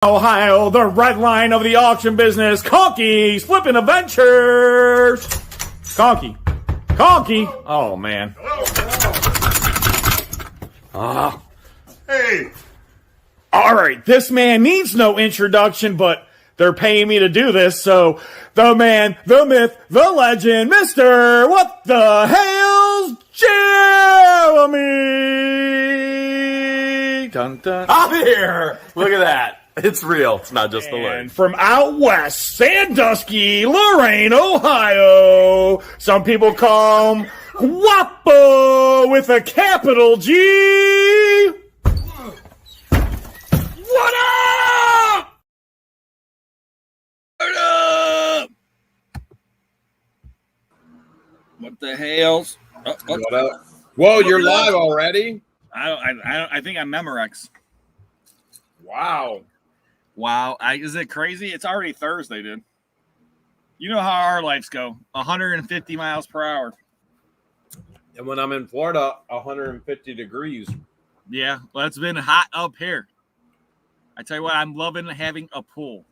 Ohio, the red line of the auction business, Conky's Flippin' Adventures. Conky. Oh, man. Hey. All right, this man needs no introduction, but they're paying me to do this, so the man, the myth, the legend, Mr. What the Hales, Jeremy. Dun, dun. I'm here. Look at that. It's real. It's not just the And word. from out west, Sandusky, Lorain, Ohio, some people call him Guapo with a capital G. What up? What up? What the Hales? What up? Whoa, you're live already? I think I'm Memorex. Wow. Wow. Is it crazy? It's already Thursday, dude. You know how our lives go. 150 miles per hour. And when I'm in Florida, 150 degrees. Yeah, well, it's been hot up here. I tell you what, I'm loving having a pool.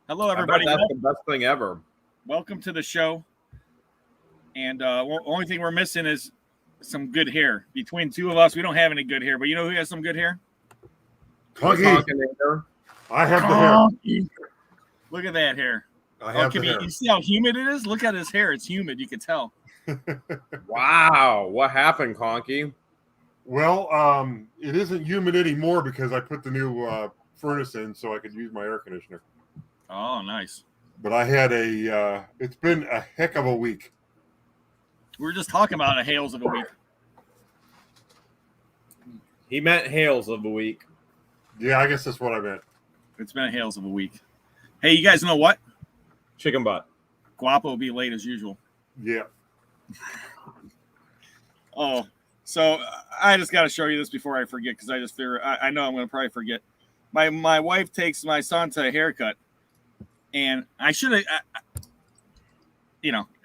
Hello, everybody. That's the best thing ever. Welcome to the show. And only thing we're missing is some good hair. Between two of us, we don't have any good hair. But you know who has some good hair? Conky. I have the hair. Look at that hair. I have the hair. You see how humid it is? Look at his hair. It's humid. You can tell. Wow. What happened, Conky? Well, it isn't humid anymore because I put the new furnace in so I could use my air conditioner. Oh, nice. But I had it's been a heck of a week. We were just talking about a Hales of a week. He meant Hales of the week. Yeah, I guess that's what I meant. It's been a Hales of a week. Hey, you guys know what? Chicken butt. Guapo will be late as usual. Yeah. Oh, so I just got to show you this before I forget because I just figure I know I'm going to probably forget. My wife takes my son to a haircut, and I should have,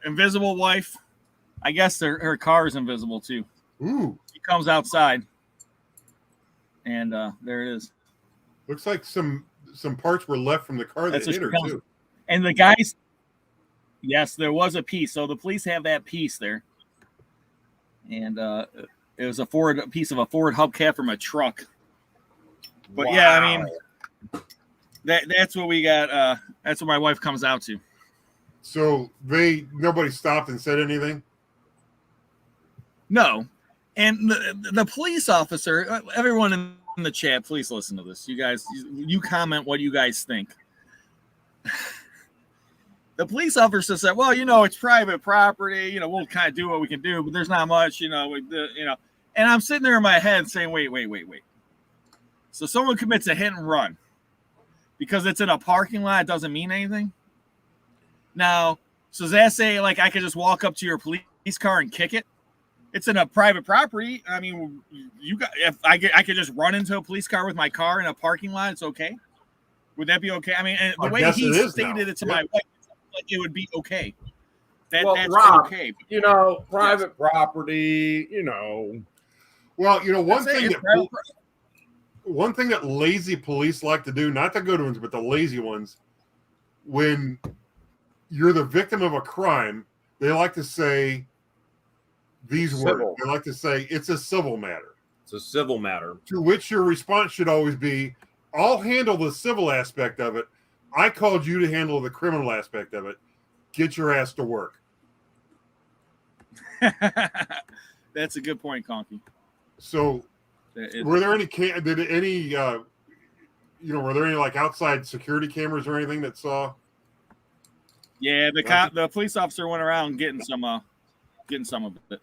invisible wife. I guess her car is invisible too. Ooh. She comes outside, and there it is. Looks like some parts were left from the car that hit her too. And the guys, yes, there was a piece. So the police have that piece there, and it was a piece of a Ford hubcap from a truck. But wow. Yeah, I mean, that's what we got. That's what my wife comes out to. So nobody stopped and said anything? No. And the police officer, everyone in the chat, please listen to this. You guys, you comment what you guys think. The police officer said, well, it's private property. We'll kind of do what we can do, but there's not much, And I'm sitting there in my head saying, wait. So someone commits a hit and run because it's in a parking lot. It doesn't mean anything. Now, so does that say like I could just walk up to your police car and kick it? It's in a private property. I mean, if I could just run into a police car with my car in a parking lot, it's okay. Would that be okay? I mean, and the way he stated it to my wife, like it would be okay. That's Rob, okay. Private property. Well, one thing that lazy police like to do, not the good ones, but the lazy ones, when you're the victim of a crime, they like to say these words. They like to say it's a civil matter. It's a civil matter. To which your response should always be, I'll handle the civil aspect of it. I called you to handle the criminal aspect of it. Get your ass to work. That's a good point, Conky. So were there any were there any like outside security cameras or anything that saw? Yeah, the police officer went around getting some of it.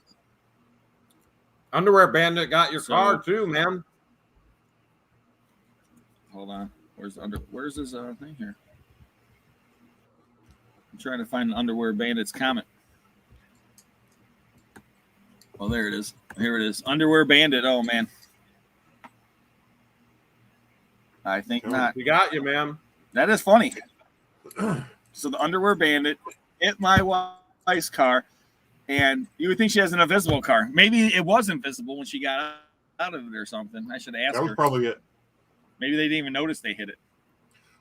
Underwear Bandit got your car too, man. Hold on. Where's his thing here? I'm trying to find the Underwear Bandit's comment. Oh, there it is. Here it is. Underwear Bandit. Oh man. I think not. We got you, man. That is funny. So the Underwear Bandit hit my wife's car, and you would think she has an invisible car. Maybe it was invisible when she got out of it or something. I should ask her. That was probably it. Maybe they didn't even notice they hit it.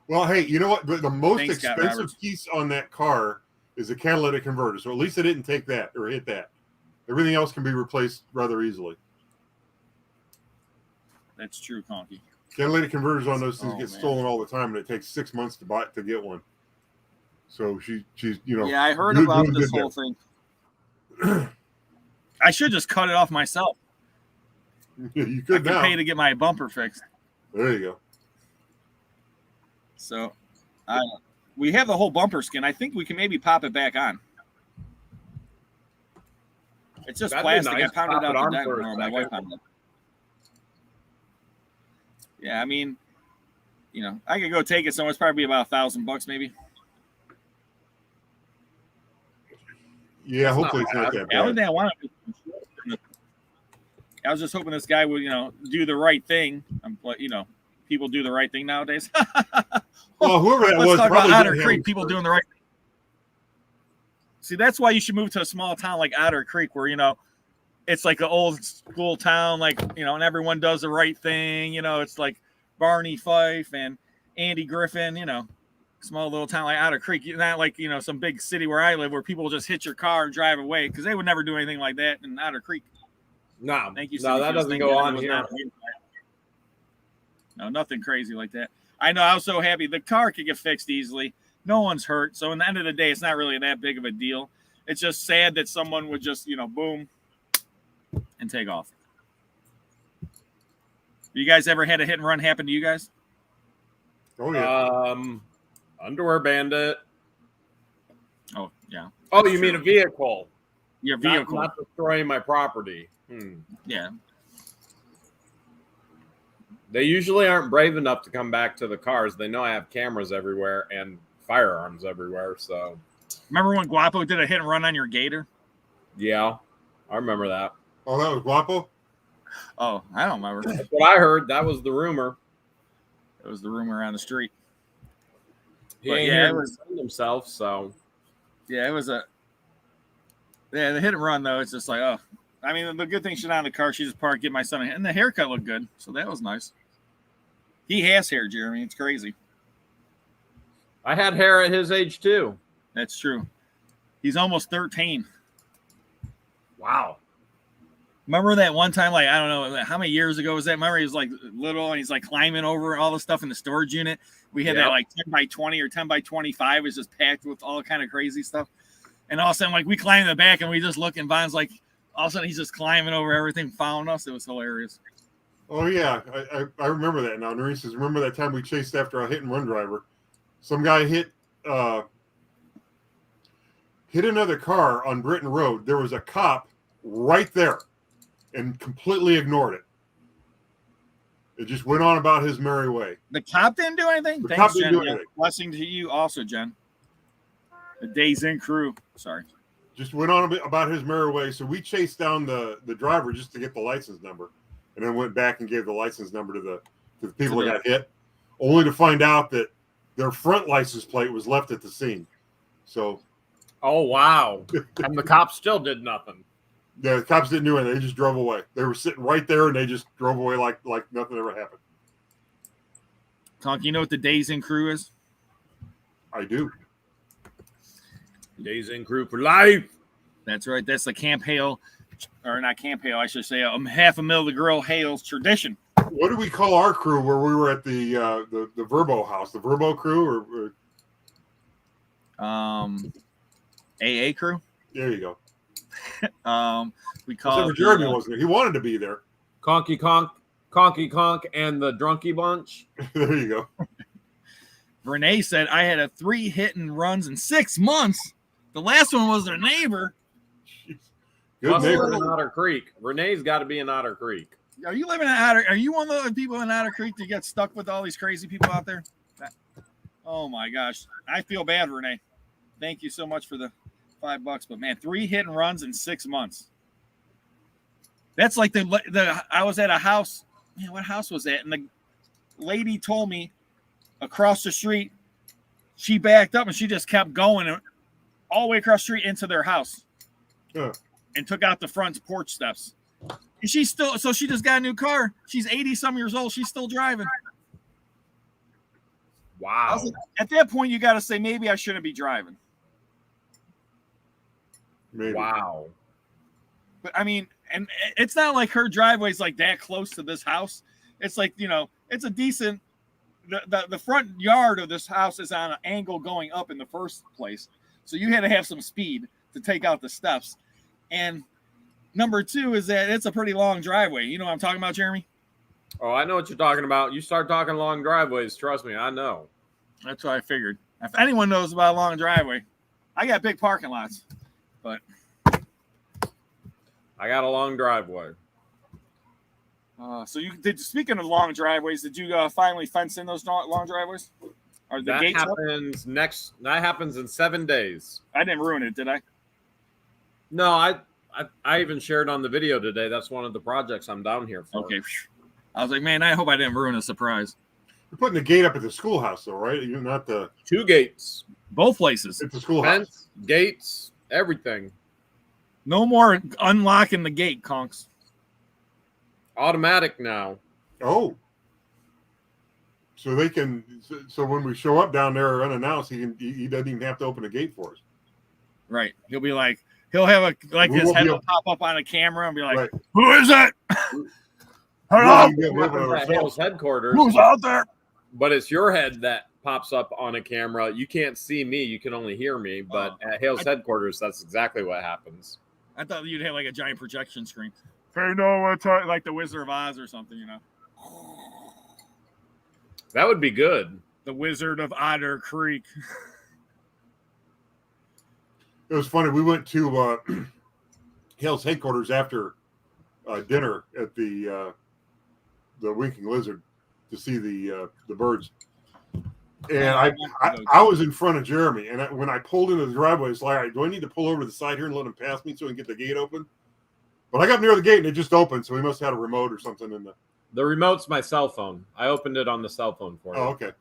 Well, hey, you know what? The most Thanks, Scott expensive Roberts. piece on that car is a catalytic converter. So at least they didn't take that or hit that. Everything else can be replaced rather easily. That's true, Conky. Catalytic converters on those things Oh, get man. stolen all the time, and it takes 6 months to get one. So she's Yeah, I heard doing about good this there. whole thing. I should just cut it off myself. You I could could now. pay to get my bumper fixed. There you go. So, we have the whole bumper skin. I think we can maybe pop it back on. It's just That'd be plastic. nice. I pounded Pop it out the on deck. for a Or my wife second. pounded it. Yeah, I mean, I could go take it somewhere. It's probably about $1,000 maybe. Yeah, That's hopefully not it's not bad. that The only bad. thing I wanted, I was just hoping this guy would, do the right thing. People do the right thing nowadays. Well, whoever that Let's was talk about probably Otter didn't Creek. have People insurance. doing the right thing. See, that's why you should move to a small town like Otter Creek, where it's like an old school town, like and everyone does the right thing. It's like Barney Fife and Andy Griffin. Small little town like Otter Creek. Not like some big city where I live, where people just hit your car and drive away, because they would never do anything like that in Otter Creek. No, Thank you. no, that doesn't go on here. No, nothing crazy like that. I know. I was so happy. The car could get fixed easily. No one's hurt. So in the end of the day, it's not really that big of a deal. It's just sad that someone would just, boom, and take off. You guys ever had a hit and run happen to you guys? Oh yeah. Underwear bandit. Oh, yeah. Oh, you mean a vehicle? Your vehicle. Not destroying my property. Yeah. They usually aren't brave enough to come back to the cars. They know I have cameras everywhere and firearms everywhere. So, remember when Guapo did a hit and run on your Gator? yeah, I remember that. Oh, that was Guapo? Oh, I don't remember. That's what I heard. That was the rumor. It was the rumor around the street. He But ain't yeah, here it to was- defend himself. So, Yeah, it was the hit and run, though. It's just like, oh. I mean, the good thing she's not in the car. She just parked, get my son a hit. And the haircut looked good. So that was nice. He has hair, Jeremy. It's crazy. I had hair at his age too. That's true. He's almost 13. Wow. Remember that one time, like, I don't know, how many years ago was that? Remember he was like little and he's like climbing over all the stuff in the storage unit. We had that like 10 by 20 or 10 by 25. It was just packed with all kind of crazy stuff. And all of a sudden, like, we climb in the back and we just look, and Von's like, all of a sudden he's just climbing over everything, following us. It was hilarious. Oh yeah, I remember that now. Nerese says, remember that time we chased after a hit and run driver? Some guy hit another car on Britain Road. There was a cop right there and completely ignored it. It just went on about his merry way. The cop didn't do anything? The Thanks, cop didn't Jen. do Yeah. anything. Blessing to you also, Jen. The Days In crew. Sorry. Just went on about his merry way. So we chased down the driver just to get the license number, and then went back and gave the license number to the people that got hit, only to find out that their front license plate was left at the scene. So, Oh wow! And the cops still did nothing. yeah, the cops didn't do anything. They just drove away. They were sitting right there, and they just drove away like nothing ever happened. Conky, you know what the Days In crew is? I do. Days in crew for life. That's right. That's the Camp Hale, or not Camp Hale, I should say, half a mil of the grill Hales tradition. What do we call our crew where we were at the Verbo house? The Verbo crew, or AA crew. there you go. We call Except for Jeremy wasn't there. He wanted to be there. Conky Conk, and the Drunky Bunch. There you go. Renee said I had 3 hit and runs in 6 months. The last one was their neighbor. Good Must live neighbor. in Otter Creek. Renee's got to be in Otter Creek. Are you living in Otter? Are you one of the people in Otter Creek that get stuck with all these crazy people out there? Oh my gosh, I feel bad, Renee. Thank you so much for the $5, but man, 3 hit and runs in 6 months. That's like the I was at a house. Man, what house was that? And the lady told me across the street, she backed up and she just kept going all the way across the street into their house, and took out the front porch steps. And she's still, so she just got a new car. She's 80 some years old. She's still driving. Wow. At that point, you got to say, maybe I shouldn't be driving. Maybe. Wow. But I mean, and it's not like her driveway's like that close to this house. It's like, it's a decent, the front yard of this house is on an angle going up in the first place. So you had to have some speed to take out the steps. And number two is that it's a pretty long driveway. You know what I'm talking about, Jeremy? Oh, I know what you're talking about. You start talking long driveways. Trust me, I know. That's what I figured. If anyone knows about a long driveway, I got big parking lots, but I got a long driveway. so speaking of long driveways, did you finally fence in those long driveways? Are the That gates happens up? That happens in 7 days. I didn't ruin it, did I? No, I even shared on the video today. That's one of the projects I'm down here for. Okay. I was like, man, I hope I didn't ruin a surprise. You're putting the gate up at the schoolhouse, though, right? You're not the 2 gates. Both places. It's the schoolhouse. Fence, gates, everything. No more unlocking the gate, conks. Automatic now. Oh. So they can. So when we show up down there unannounced, he doesn't even have to open the gate for us. Right. He'll be like, he'll have his head will pop up on a camera and be like, Right. "Who is it? Hello? At Hale's headquarters. Who's out there?" But it's your head that pops up on a camera. You can't see me. You can only hear me. But at Hale's headquarters, that's exactly what happens. I thought you'd have like a giant projection screen. Hey, no, like the Wizard of Oz or something, That would be good. The Wizard of Otter Creek. It was funny. We went to Hale's headquarters after dinner at the Winking Lizard to see the birds. And I was in front of Jeremy, and when I pulled into the driveway, it's like, do I need to pull over to the side here and let him pass me so I can get the gate open? But I got near the gate and it just opened, so we must have had a remote or something in the remote's my cell phone. I opened it on the cell phone for you. Oh, okay.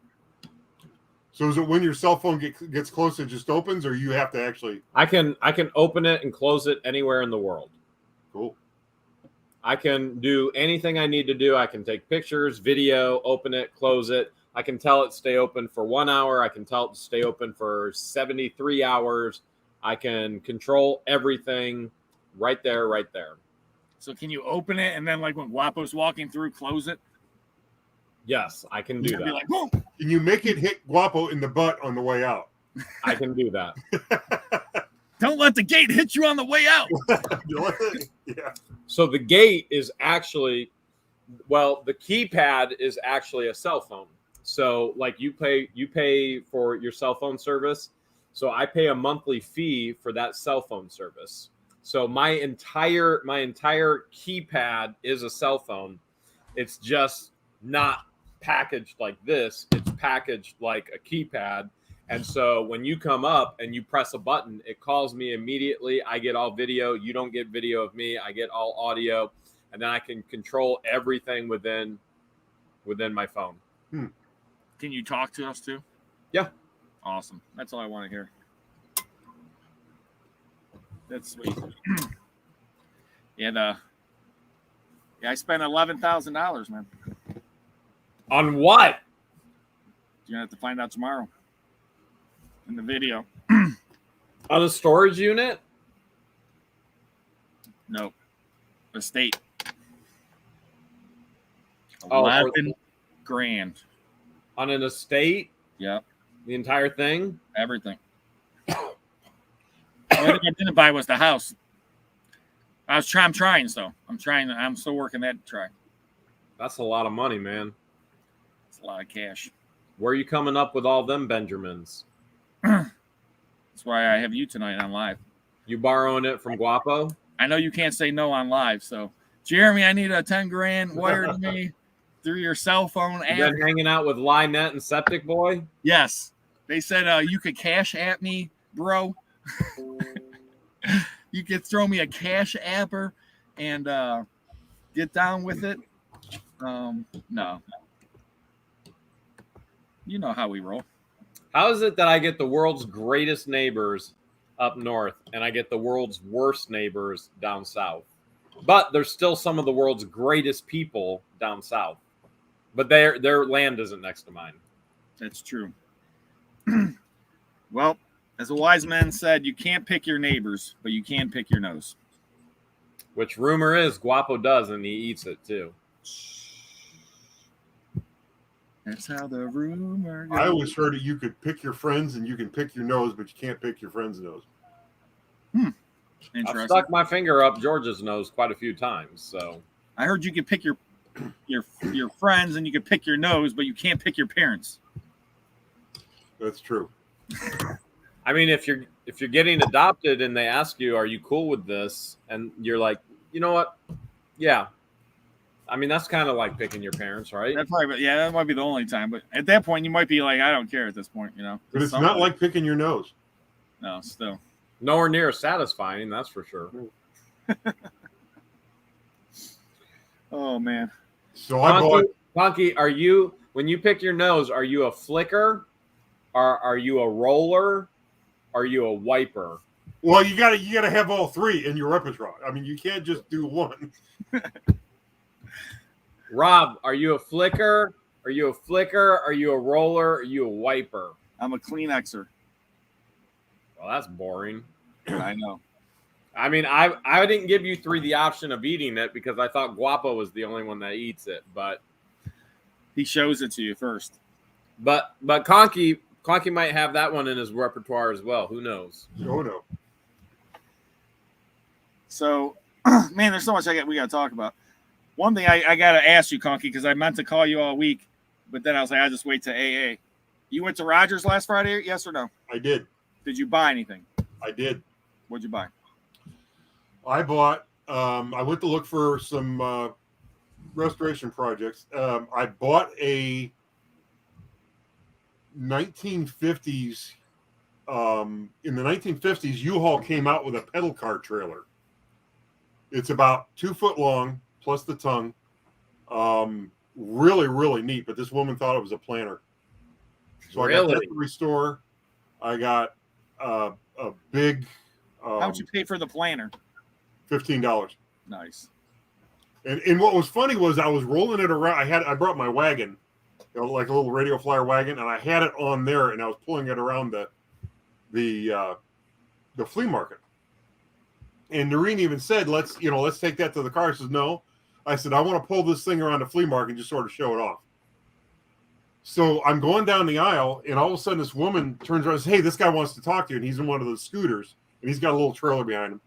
So is it when your cell phone gets close, it just opens, or you have to actually? I can open it and close it anywhere in the world. Cool. I can do anything I need to do. I can take pictures, video, open it, close it. I can tell it stay open for 1 hour. I can tell it to stay open for 73 hours. I can control everything right there. So can you open it and then, like when Guapo's walking through, close it? Yes, I can do that. Be like, whoa. Can you make it hit Guapo in the butt on the way out? I can do that. Don't let the gate hit you on the way out. Yeah. So the gate is actually, the keypad is actually a cell phone. So like you pay for your cell phone service. So I pay a monthly fee for that cell phone service. So my entire keypad is a cell phone. It's just not packaged like this. It's packaged like a keypad. And so when you come up and you press a button, it calls me immediately. I get all video. You don't get video of me. I get all audio. And then I can control everything within my phone. Can you talk to us too? Yeah. Awesome. That's all I want to hear. That's sweet. I spent $11,000, man. On what? You're gonna have to find out tomorrow in the video. On a storage unit? No, estate. Oh, 11 grand. On an estate? Yep. The entire thing? Everything. The only thing I didn't buy was the house. I'm trying, so I'm still working that try. That's a lot of money, man. It's a lot of cash. Where are you coming up with all them Benjamins? That's why I have you tonight on live. You borrowing it from Guapo? I know you can't say no on live, so Jeremy, I need a 10 grand wired to me through your cell phone app. You been hanging out with Lynette and Septic Boy? Yes. They said you could cash at me, bro. You could throw me a cash apper and get down with it. No. You know how we roll. How is it that I get the world's greatest neighbors up north and I get the world's worst neighbors down south? But there's still some of the world's greatest people down south. But their land isn't next to mine. That's true. Well, as a wise man said, you can't pick your neighbors, but you can pick your nose. Which rumor is Guapo does, and he eats it too. That's how the rumor goes. I always heard that you could pick your friends and you can pick your nose, but you can't pick your friend's nose. I've Interesting. stuck my finger up George's nose quite a few times. So I heard you could pick your friends and you could pick your nose, but you can't pick your parents. That's true. I mean, if you're getting adopted and they ask you, "Are you cool with this?" and you're like, "You know what? Yeah." I mean, that's kind of like picking your parents, right? That might be the only time. But at that point, you might be like, I don't care at this point, you know. But it's not like picking your nose. No, still. Nowhere near satisfying, that's for sure. Oh man. So I bought. Conky, are you, when you pick your nose, are you a flicker? Are you a roller? Are you a wiper? Well, you gotta have all three in your repertoire. I mean, you can't just do one. Rob, are you a flicker? Are you a flicker? Are you a roller? Are you a wiper? I'm a Kleenexer. Well, that's boring. I know. I mean, I didn't give you three the option of eating it because I thought Guapo was the only one that eats it, but He shows it to you first. but Conky might have that one in his repertoire as well. Who knows? Oh no. So, man, there's so much we got to talk about. One thing I got to ask you, Conky, because I meant to call you all week, but then I was like, I'll just wait to AA. You went to Rogers last Friday, yes or no? I did. Did you buy anything? I did. What'd you buy? I bought. I went to look for some restoration projects. I bought a 1950s. In the 1950s, U-Haul came out with a pedal car trailer. It's about 2 foot long, plus the tongue. Really, really neat. But this woman thought it was a planter. So I got that to restore. I got a big. How'd you pay for the planter? $15. Nice. And what was funny was I was rolling it around. I brought my wagon, like a little radio flyer wagon, and I had it on there, and I was pulling it around the flea market. And Noreen even said, let's take that to the car. I says, no. I said, I want to pull this thing around the flea market and just sort of show it off. So I'm going down the aisle, and all of a sudden this woman turns around and says, hey, this guy wants to talk to you. And he's in one of those scooters, and he's got a little trailer behind him.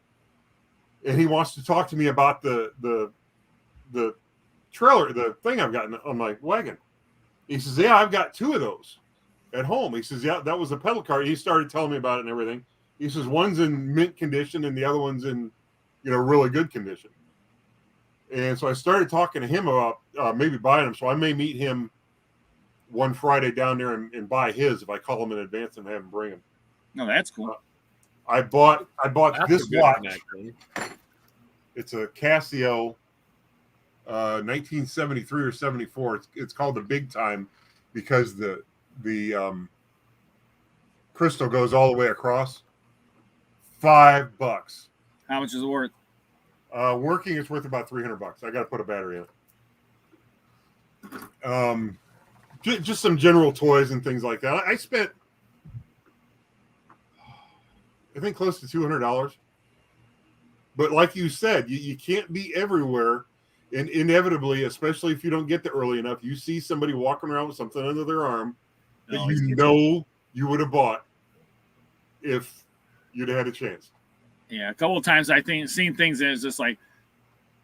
And he wants to talk to me about the trailer, the thing I've got on my wagon. He says, yeah, I've got 2 of those at home. He says, yeah, that was a pedal car. He started telling me about it and everything. He says, one's in mint condition and the other one's in, really good condition. And so I started talking to him about maybe buying them. So I may meet him one Friday down there and buy his if I call him in advance and have him bring him. No, that's cool. I bought That's this a good watch. connection. It's a Casio 1973 or 74. It's called the Big Time because the crystal goes all the way across. $5. How much is it worth? Working, it's worth about $300. I got to put a battery in it. Just some general toys and things like that. I spent, I think, close to $200. But like you said, you can't be everywhere. And inevitably, especially if you don't get there early enough, you see somebody walking around with something under their arm that you would have bought if you'd had a chance. Yeah, a couple of times seen things and it's just like,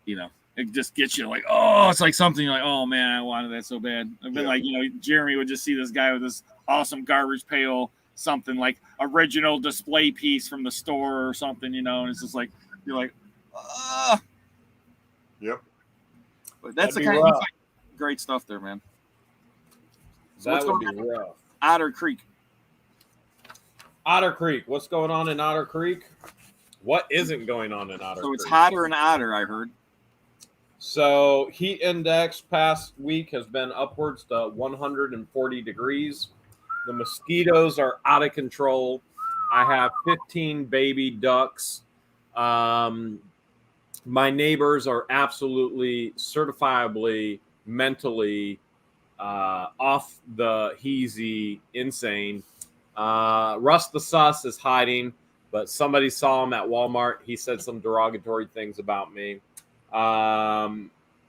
it just gets you like, oh, it's like something you're like, oh man, I wanted that so bad. I've been like, Jeremy would just see this guy with this awesome garbage pail, something like original display piece from the store or something, and it's just like, you're like, ah. Yep. But that's That'd the be kind of rough. great stuff there, man. So That what's would going be on? rough. Otter Creek. Otter Creek. What's going on in Otter Creek? What isn't going on in Otter Creek? So it's hotter and hotter, I heard. So heat index past week has been upwards to 140 degrees. The mosquitoes are out of control. I have 15 baby ducks. My neighbors are absolutely certifiably mentally off the heezy insane. Russ the Sus is hiding, but somebody saw him at Walmart. He said some derogatory things about me.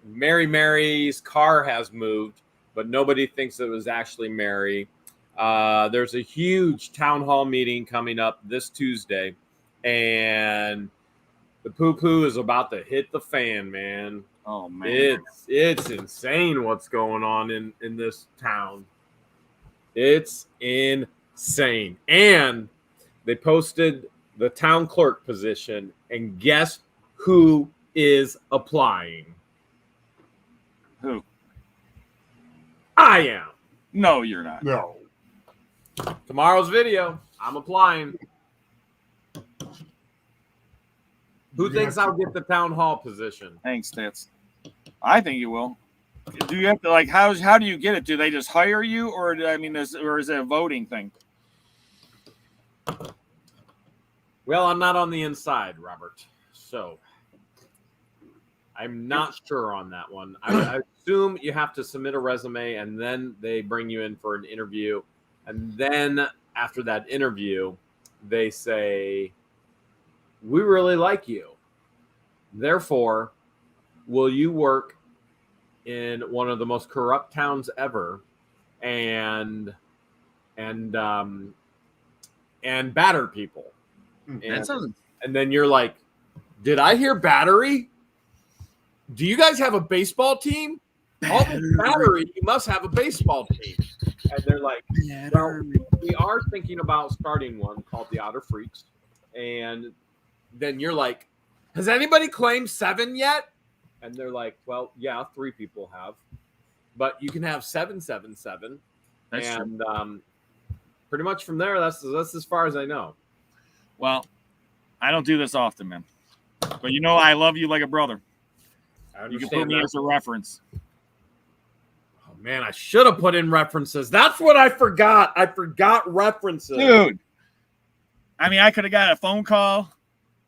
Mary's car has moved, but nobody thinks it was actually Mary. There's a huge town hall meeting coming up this Tuesday, and the poo-poo is about to hit the fan, man. Oh, man. It's insane what's going on in this town. It's insane. And they posted the town clerk position, and guess who is applying? Who? I am. No, you're not. No. Tomorrow's video, I'm applying. Who thinks I'll get the town hall position? Thanks, Stats. I think you will. Do you have to, like, how do you get it? Do they just hire you, or is it a voting thing? Well, I'm not on the inside, Robert. So I'm not sure on that one. I assume you have to submit a resume, and then they bring you in for an interview. And then after that interview, they say, we really like you. Therefore, will you work in one of the most corrupt towns ever and batter people? And then you're like, did I hear battery? Do you guys have a baseball team? All this battery, you must have a baseball team. And they're like, well, we are thinking about starting one called the Outer Freaks. And then you're like, has anybody claimed 7 yet? And they're like, well, yeah, 3 people have. But you can have 777. That's and pretty much from there, that's as far as I know. Well, I don't do this often, man. But you know I love you like a brother. You can put me as a reference. Oh, man, I should have put in references. That's what I forgot. I forgot references. Dude. I mean, I could have got a phone call.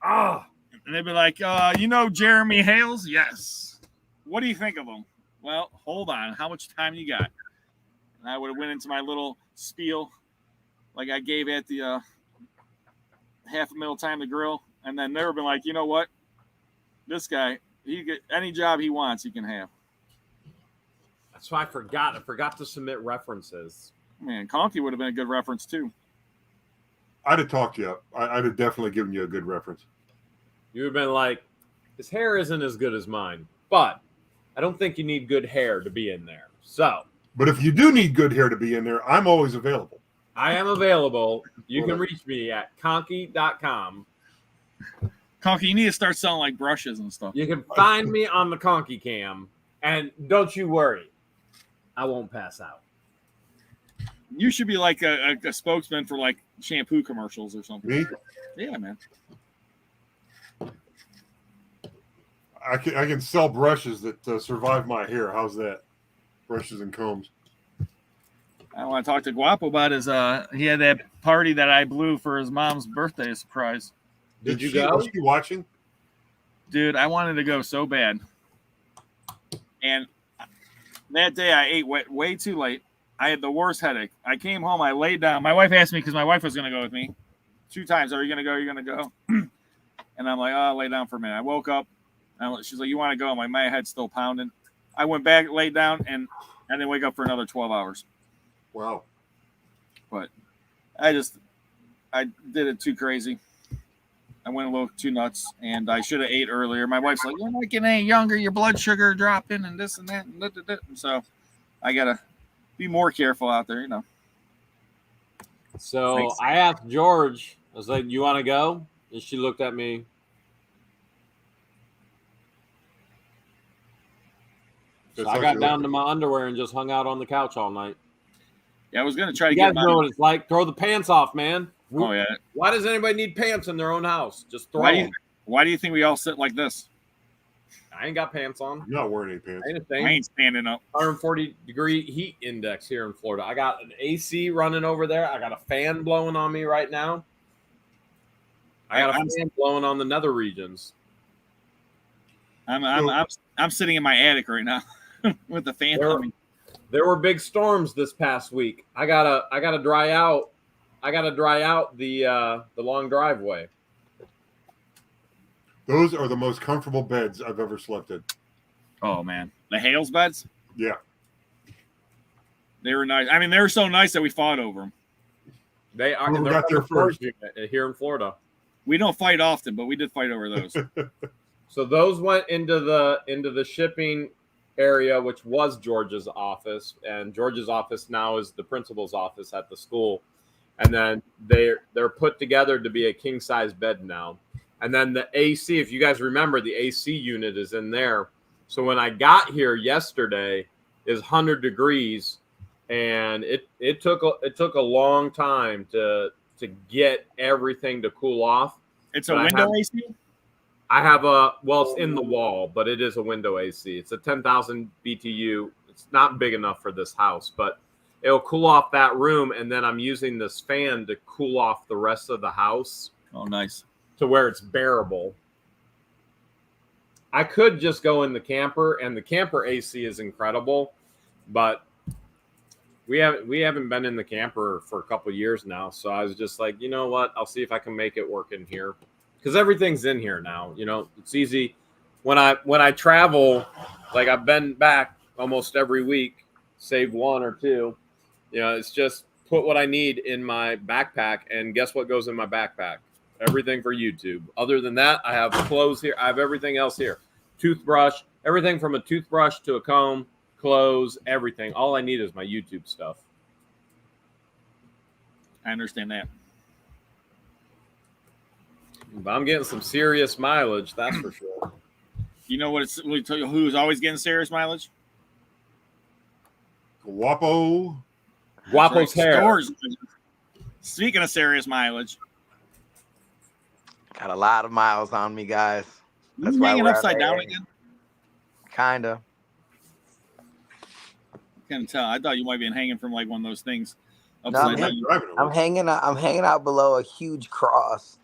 Ah. And they'd be like, you know Jeremy Hales? Yes. What do you think of him? Well, hold on. How much time you got? And I would have went into my little spiel like I gave at the half a middle time to grill. And then they would have been like, you know what? This guy, he get any job he wants, he can have. That's why I forgot. I forgot to submit references. Man, Conky would have been a good reference too. I'd have talked you up. I'd have definitely given you a good reference. You would have been like, his hair isn't as good as mine, but I don't think you need good hair to be in there. So, but if you do need good hair to be in there, I'm always available. I am available. You can reach me at conky.com. Conky, you need to start selling like brushes and stuff. You can find me on the Conky cam, and don't you worry, I won't pass out. You should be like a spokesman for like shampoo commercials or something. Me? Yeah, man. I can sell brushes that survive my hair. How's that? Brushes and combs. I want to talk to Guapo about his. He had that party that I blew for his mom's birthday surprise. Did you go? Was she watching? Dude, I wanted to go so bad. And that day I ate way too late. I had the worst headache. I came home. I laid down. My wife asked me because my wife was going to go with me 2 times. Are you going to go? Are you going to go? And I'm like, oh, I'll lay down for a minute. I woke up. She's like, you want to go? I'm like, my head's still pounding. I went back, laid down, and I didn't wake up for another 12 hours. Wow. But I did it too crazy. I went a little too nuts, and I should have ate earlier. My wife's like, you're not getting any younger. Your blood sugar dropping and this and that. And so I got to be more careful out there, you know. So Thanks. I asked George, I was like, you want to go? And she looked at me. So I got down to my underwear and just hung out on the couch all night. Yeah, I was going to try to You get guys know what it's like. Throw the pants off, man. Oh, yeah. Why does anybody need pants in their own house? Just throw them. Why do you think we all sit like this? I ain't got pants on. You're not wearing any pants. Ain't a I thing. ain't standing up. 140-degree heat index here in Florida. I got an AC running over there. I got a fan blowing on me right now. I got a fan blowing on the nether regions. I'm sitting in my attic right now with the fan on me. There were big storms this past week. I gotta dry out. I gotta dry out the long driveway. Those are the most comfortable beds I've ever slept in. Oh man, the Hales beds. Yeah. They were nice. I mean, they were so nice that we fought over them. They are. Who They're got there on the first first? unit here in Florida. We don't fight often, but we did fight over those. So those went into the shipping area, which was George's office, and George's office now is the principal's office at the school. And then they're put together to be a king size bed now. And then the AC, if you guys remember, the AC unit is in there. So when I got here yesterday, is 100 degrees, and it took a long time to get everything to cool off. It's a window AC? I have it's in the wall, but it is a window AC. It's a 10,000 BTU. It's not big enough for this house, but it'll cool off that room. And then I'm using this fan to cool off the rest of the house. Oh, nice. To where it's bearable. I could just go in the camper, and the camper AC is incredible, but we haven't been in the camper for a couple of years now. So I was just like, you know what? I'll see if I can make it work in here. Because everything's in here now. You know, it's easy. When I travel, like I've been back almost every week, save one or two. You know, it's just put what I need in my backpack, and guess what goes in my backpack? Everything for YouTube. Other than that, I have clothes here. I have everything else here. Toothbrush, everything from a toothbrush to a comb, clothes, everything. All I need is my YouTube stuff. I understand that. But I'm getting some serious mileage, that's for sure. You know what? It's we tell you who's always getting serious mileage? Guapo's hair. Stores. Speaking of serious mileage, got a lot of miles on me, guys. That's you why hanging we're upside down there. again? Kinda. Can't tell. I thought you might have been hanging from like one of those things. No, I'm, Upside down. I'm hanging out. I'm hanging out below a huge cross.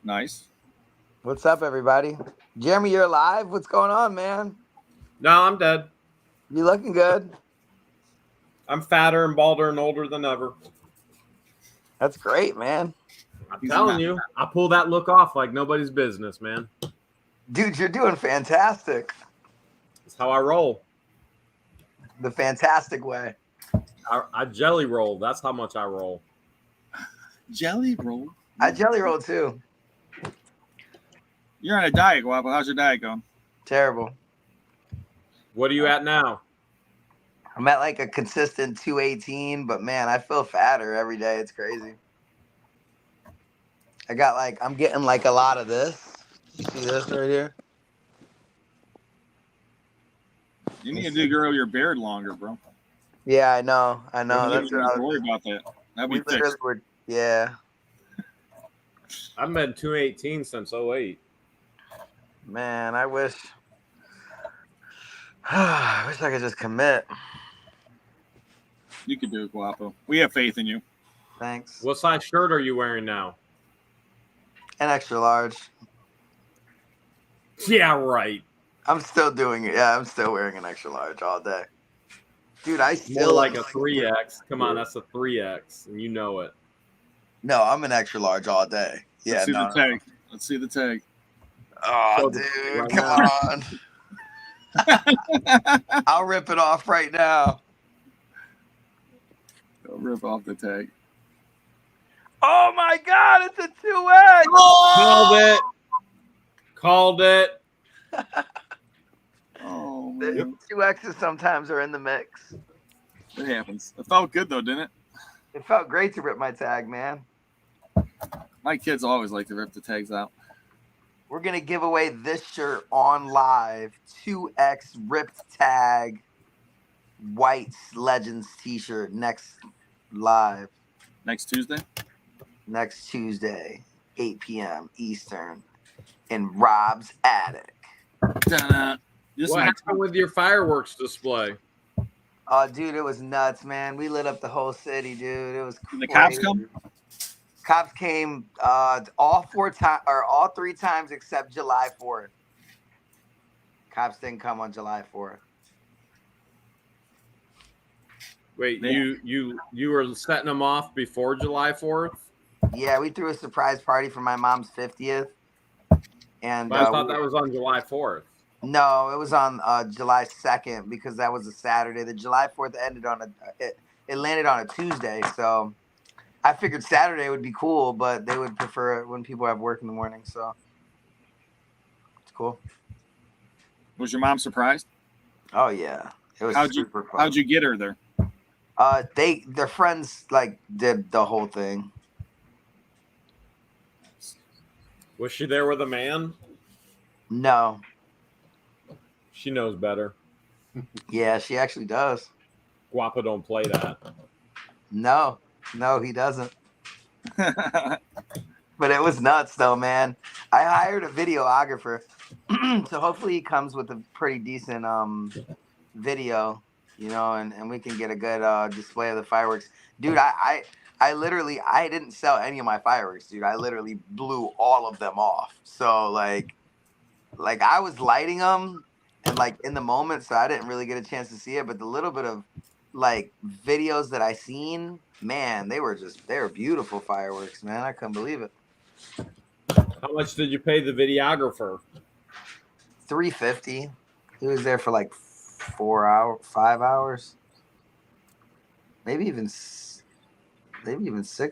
Nice. What's up, everybody? Jeremy, you're alive. What's going on, man? No, I'm dead. You looking good? I'm fatter and balder and older than ever. That's great, man. I'm telling you, I pull that look off like nobody's business, man. Dude, you're doing fantastic. That's how I roll. The fantastic way. I jelly roll. That's how much I roll. Jelly roll. I jelly roll too. You're on a diet, Guapo. How's your diet going? Terrible. What are you at now? I'm at like a consistent 218, but man, I feel fatter every day. It's crazy. I'm getting like a lot of this. You see this right here? You need to grow your beard longer, bro. Yeah, I know. You That's don't what I worry was. about that. That'd We be fixed. literally were, yeah. I've been 218 since 08. Man, I wish I could just commit. You can do it, Guapo. We have faith in you. Thanks. What size shirt are you wearing now? An extra large. Yeah, right. I'm still doing it. Yeah, I'm still wearing an extra large all day. Dude, I More still like a 3X. Come on, that's a 3X, and you know it. No, I'm an extra large all day. Yeah, Let's see no. the tag. Let's see the tag. Oh, So, dude, right come on. I'll rip it off right now. I'll rip off the tag. Oh my God, it's a 2X. Called it. Called it. Oh, The man. 2X's sometimes are in the mix. It happens. It felt good, though, didn't it? It felt great to rip my tag, man. My kids always like to rip the tags out. We're going to give away this shirt on live. 2X ripped tag white Legends t-shirt next live. Next Tuesday? Next Tuesday, 8 p.m. Eastern in Rob's attic. Ta-da. This is What my happened with your fireworks display? Oh, dude, it was nuts, man. We lit up the whole city, dude. It was Did crazy. the cops come? Cops came all 3 times except July 4th. Cops didn't come on July 4th. Wait, you were setting them off before July 4th? Yeah, we threw a surprise party for my mom's 50th. And But I thought that was on July 4th. no, it was on July 2nd because that was a Saturday. The July 4th ended on it landed on a Tuesday, so I figured Saturday would be cool, but they would prefer it when people have work in the morning, so it's cool. Was your mom surprised? Oh yeah, it was super fun. How'd you get her there? Their friends like did the whole thing. Was she there with a man? No. She knows better. Yeah, she actually does. Guapo don't play that. No, he doesn't. But it was nuts though, man. I hired a videographer, so hopefully he comes with a pretty decent video, you know, and we can get a good display of the fireworks. Dude, I literally didn't sell any of my fireworks, dude. I literally blew all of them off. So like I was lighting them and like in the moment, so I didn't really get a chance to see it. But the little bit of like videos that I seen, man, they were beautiful fireworks, man. I couldn't believe it. How much did you pay the videographer? $350. He was there for like 5 hours, maybe even 6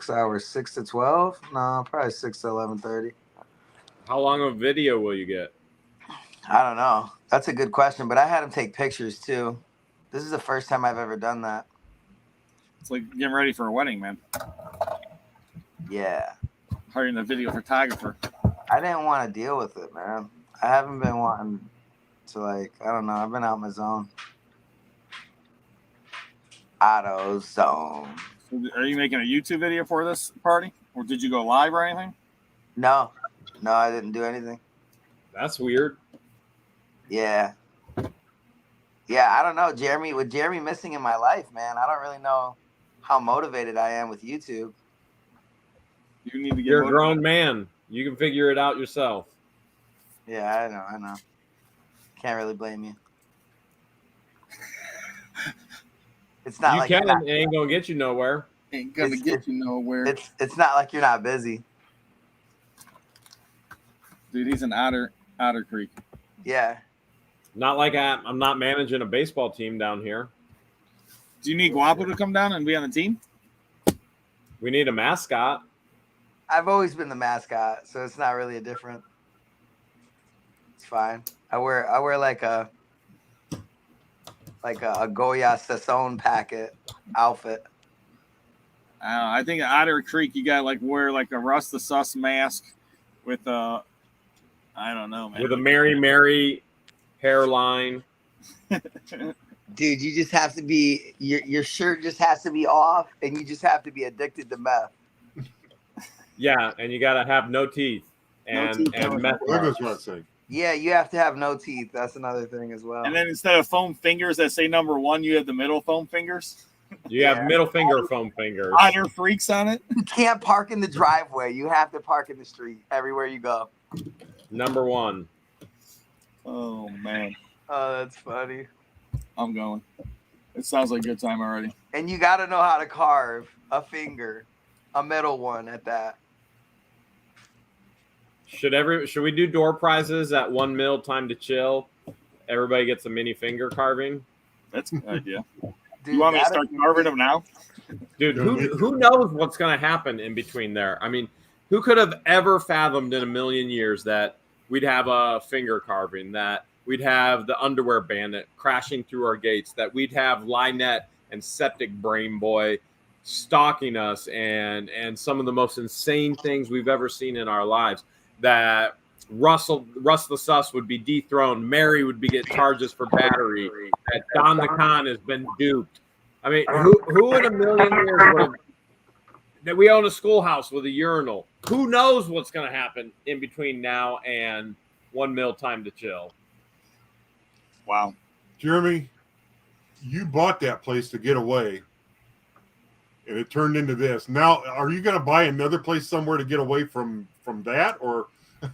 hours, 6 to 12. No, probably 6 to 11:30. How long of video will you get? I don't know. That's a good question, but I had him take pictures too. This is the first time I've ever done that. It's like getting ready for a wedding, man. Yeah. Hiring a video photographer. I didn't want to deal with it, man. I haven't been wanting to, like, I don't know. I've been out of my zone. Auto zone. So are you making a YouTube video for this party? Or did you go live or anything? No, I didn't do anything. That's weird. Yeah, I don't know, Jeremy. With Jeremy missing in my life, man, I don't really know how motivated I am with YouTube. You need to get. You're a grown man. You can figure it out yourself. Yeah, I know. Can't really blame you. It's not like it ain't gonna get you nowhere. Ain't gonna get you nowhere. It's not like you're not busy. Dude, he's an Otter Creek. Yeah. Not like I'm not managing a baseball team down here. Do you need Guapo to come down and be on the team? We need a mascot. I've always been the mascot, so it's not really a different. It's fine. I wear like a Goya Sasson packet outfit. I think at Otter Creek you got like wear like a Russ the Sus mask with a I don't know, man. With a Mary hairline. Dude, you just have to be your shirt just has to be off, and you just have to be addicted to meth. Yeah, and you gotta have no teeth and meth. Yeah, you have to have no teeth. That's another thing as well. And then instead of foam fingers that say number 1, you have the middle foam fingers. You have middle finger foam fingers. Otter freaks on it. You can't park in the driveway. You have to park in the street everywhere you go. Number 1. Oh man. Oh, that's funny. I'm going. It sounds like a good time already. And you got to know how to carve a finger, a middle one at that. Should we do door prizes at 1 mil time to chill? Everybody gets a mini finger carving. That's a good idea. Dude, you want me to start carving them now? Dude, who knows what's going to happen in between there? I mean, who could have ever fathomed in a million years that we'd have a finger carving, that we'd have the underwear bandit crashing through our gates, that we'd have Lynette and Septic Brain Boy stalking us, and some of the most insane things we've ever seen in our lives, that Russ the Sus would be dethroned, Mary would get charges for battery, that Don the Con has been duped. I mean, who in a million years would have, that we own a schoolhouse with a urinal? Who knows what's going to happen in between now and 1 mil time to chill? Wow. Jeremy, you bought that place to get away, and it turned into this. Now, are you going to buy another place somewhere to get away from that, or?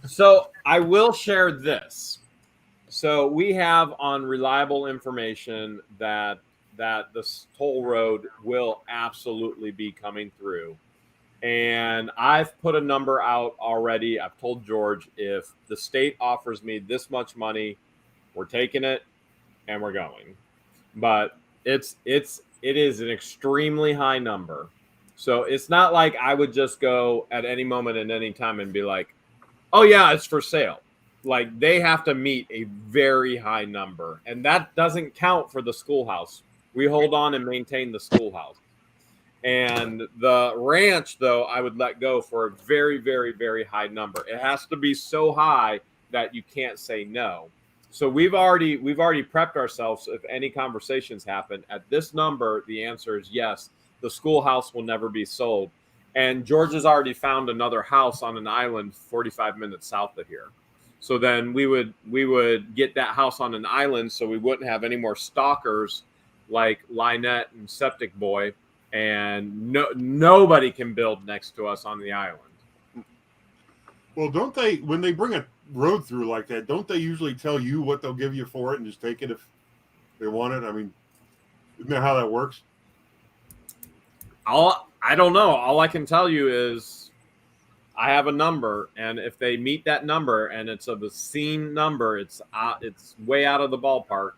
So I will share this. So we have on reliable information that this toll road will absolutely be coming through. And I've put a number out already. I've told George, if the state offers me this much money, we're taking it and we're going. But it is an extremely high number. So it's not like I would just go at any moment and any time and be like, oh yeah, it's for sale. Like, they have to meet a very high number, and that doesn't count for the schoolhouse. We hold on and maintain the schoolhouse. And the ranch, though, I would let go for a very, very, very high number. It has to be so high that you can't say no. So we've already prepped ourselves. If any conversations happen at this number, the answer is yes. The schoolhouse will never be sold. And George has already found another house on an island 45 minutes south of here. So then we would get that house on an island, so we wouldn't have any more stalkers like Lynette and Septic Boy, and nobody can build next to us on the island. Well, don't they, when they bring a road through like that, don't they usually tell you what they'll give you for it and just take it if they want it? I mean, isn't that how that works? I don't know. All I can tell you is I have a number, and if they meet that number and it's of a scene number, it's way out of the ballpark.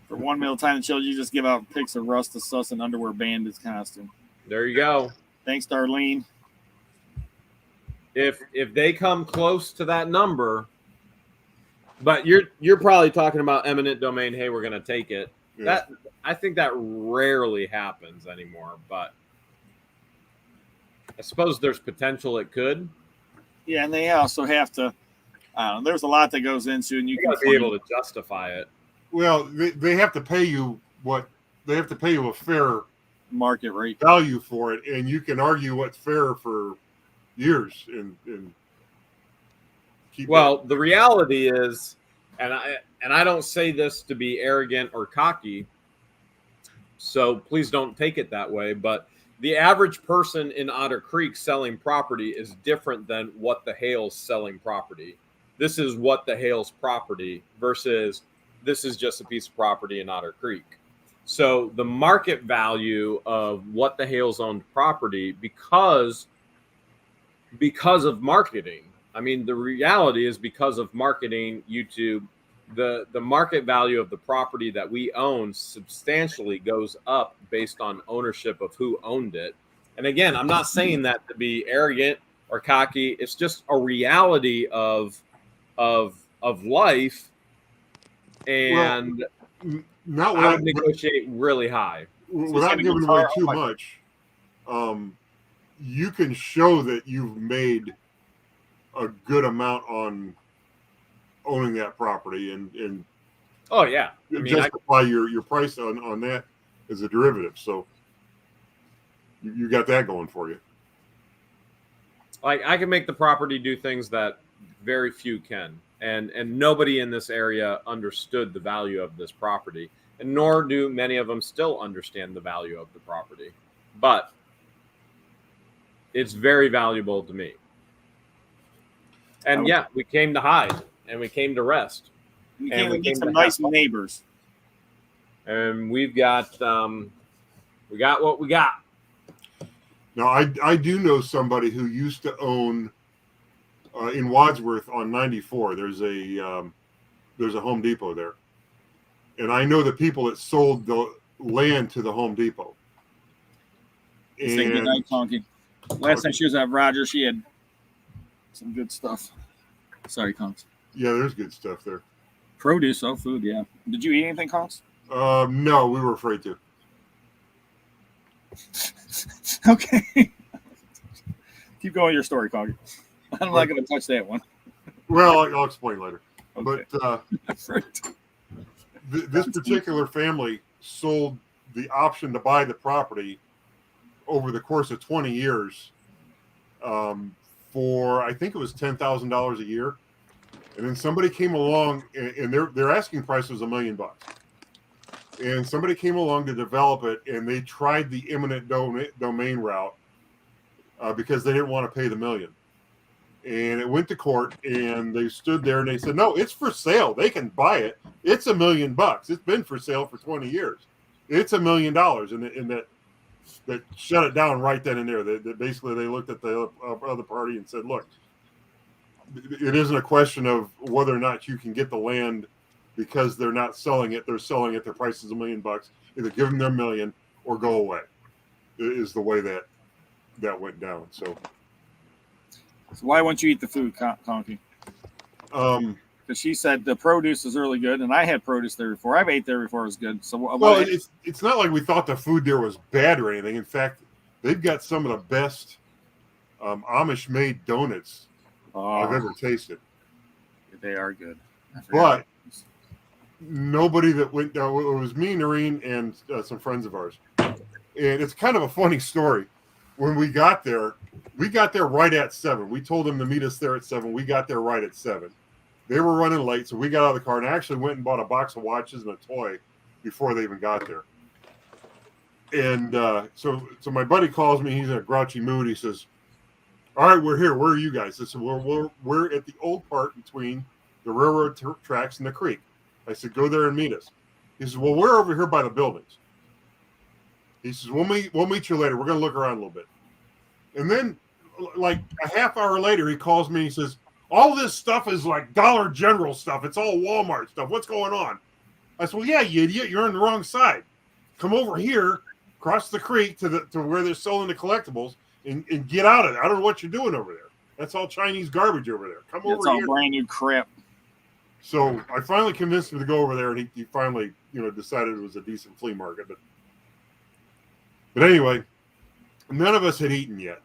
For $1 million time show, you just give out pics of Russ the Sus and underwear bandits costume. There you go. Thanks, Darlene. If they come close to that number, but you're probably talking about eminent domain. Hey, we're gonna take it. Yeah. That I think that rarely happens anymore, but I suppose there's potential it could. Yeah, and they also have to. There's a lot that goes into, and you got to be able to justify it. Well, they have to pay you a fair market rate value for it, and you can argue what's fair for years and keep. Well, the reality is, and I don't say this to be arrogant or cocky, so please don't take it that way, but the average person in Otter Creek selling property is different than what the Hales selling property. This is what the Hales property versus this is just a piece of property in Otter Creek. So the market value of what the Hales owned property, because of marketing, I mean, the reality is because of marketing, YouTube, the market value of the property that we own substantially goes up based on ownership of who owned it. And again, I'm not saying that to be arrogant or cocky. It's just a reality of life. And well, I would negotiate really high. Without giving away too much, you can show that you've made a good amount on owning that property and oh yeah, I mean, justify your price on that as a derivative. So you got that going for you. Like, I can make the property do things that very few can, and nobody in this area understood the value of this property, and nor do many of them still understand the value of the property. But it's very valuable to me. And yeah, we came to hide and we came to rest. We came to get some nice neighbors. And we got what we got. Now, I do know somebody who used to own in Wadsworth on 94. There's a Home Depot there, and I know the people that sold the land to the Home Depot. Say good night, Conky. Last time she was at Roger, she had some good stuff. Sorry, Conks. Yeah, there's good stuff there. Produce, food, yeah. Did you eat anything, Conks? No, we were afraid to. Okay. Keep going your story, Conky. I'm not going to touch that one. Well, I'll explain later. Okay. But this particular family sold the option to buy the property over the course of 20 years for, I think it was $10,000 a year. And then somebody came along, and their asking price was $1 million. And somebody came along to develop it, and they tried the eminent domain route because they didn't want to pay the $1 million. And it went to court, and they stood there and they said, no, it's for sale. They can buy it. It's $1 million. It's been for sale for 20 years. It's $1 million. And that shut it down right then and there. That basically they looked at the other party and said, look, it isn't a question of whether or not you can get the land because they're not selling it. They're selling it. Their price is $1 million. Either give them their $1 million or go away. Is the way that went down. So why won't you eat the food, Conky? Because she said the produce is really good, and I had produce there before. I've ate there before; it was good. So, well, it's not like we thought the food there was bad or anything. In fact, they've got some of the best Amish-made donuts I've ever tasted. They are good. But nobody that went down. It was me, Noreen, and some friends of ours. And it's kind of a funny story. When we got there right at 7. We told them to meet us there at 7. We got there right at 7. They were running late, so we got out of the car and I actually went and bought a box of watches and a toy before they even got there. And so my buddy calls me. He's in a grouchy mood. He says, all right, we're here. Where are you guys? I said, well, we're at the old part between the railroad tracks and the creek. I said, go there and meet us. He says, well, we're over here by the buildings. He says, we'll meet you later. We're going to look around a little bit. And then like a half hour later, he calls me. He says, all this stuff is like Dollar General stuff. It's all Walmart stuff. What's going on? I said, well, yeah, you idiot. You're on the wrong side. Come over here, cross the creek to where they're selling the collectibles and get out of there. I don't know what you're doing over there. That's all Chinese garbage over there. Come over here. It's all brand new crap. So I finally convinced him to go over there, and he finally, decided it was a decent flea market. But anyway, none of us had eaten yet.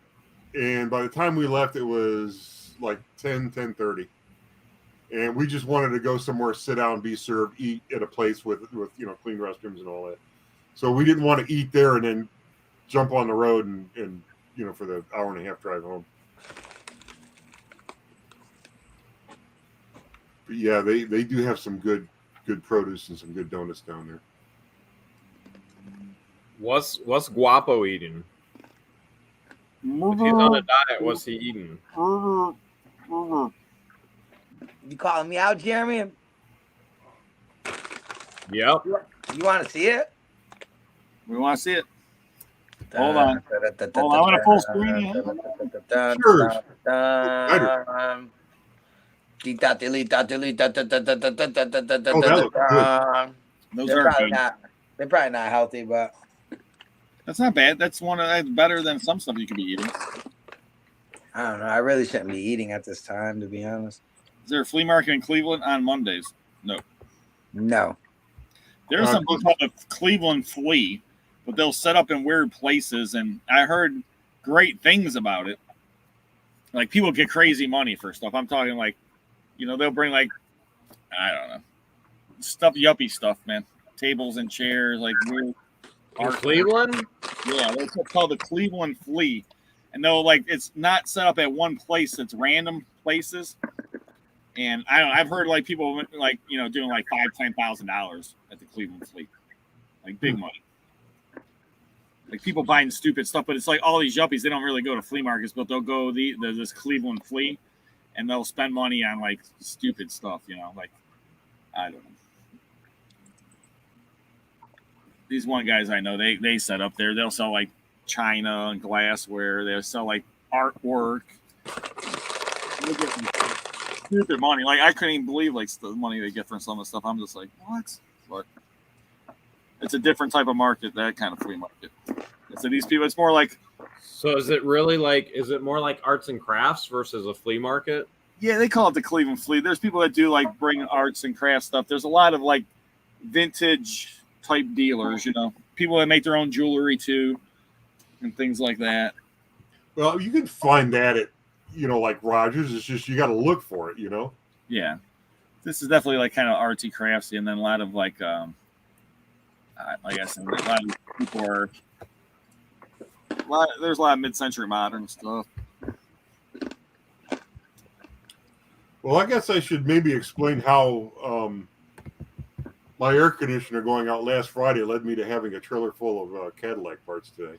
And by the time we left, it was like 10:30. And we just wanted to go somewhere, sit down, be served, eat at a place with clean restrooms and all that. So we didn't want to eat there and then jump on the road and for the hour and a half drive home. But yeah, they do have some good produce and some good donuts down there. What's Guapo eating? If he's on a diet, what's he eating? You calling me out, Jeremy? Yep. You want to see it? We want to see it. Hold on. I want a full screen. Sure. They're probably not healthy, but that's not bad. That's better than some stuff you could be eating. I don't know. I really shouldn't be eating at this time, to be honest. Is there a flea market in Cleveland on Mondays? No. There's something called a Cleveland flea, but they'll set up in weird places, and I heard great things about it. Like, people get crazy money for stuff. I'm talking like, they'll bring like, I don't know, yuppie stuff, man. Tables and chairs, like weird. In Cleveland? Yeah, it's called the Cleveland flea. And they'll it's not set up at one place, it's random places. And I don't know, I've heard like people doing like $5,000-$10,000 at the Cleveland flea. Like big money. Like people buying stupid stuff, but it's like all these yuppies, they don't really go to flea markets, but they'll go this Cleveland flea and they'll spend money on like stupid stuff, like I don't know. These one guys I know, they set up there, they'll sell like china and glassware, they'll sell like artwork. They get some stupid money. Like I couldn't even believe like the money they get from some of the stuff. I'm just like, what? But it's a different type of market, that kind of flea market. So these people, it's more like. So is it really is it more like arts and crafts versus a flea market? Yeah, they call it the Cleveland flea. There's people that do like bring arts and craft stuff. There's a lot of like vintage type dealers, people that make their own jewelry too and things like that. Well, you can find that at, like Rogers. It's just, you got to look for it, Yeah. This is definitely like kind of artsy craftsy, and then a lot of like, like I said, a lot of people are, there's a lot of mid-century modern stuff. Well, I guess I should maybe explain how my air conditioner going out last Friday led me to having a trailer full of Cadillac parts today.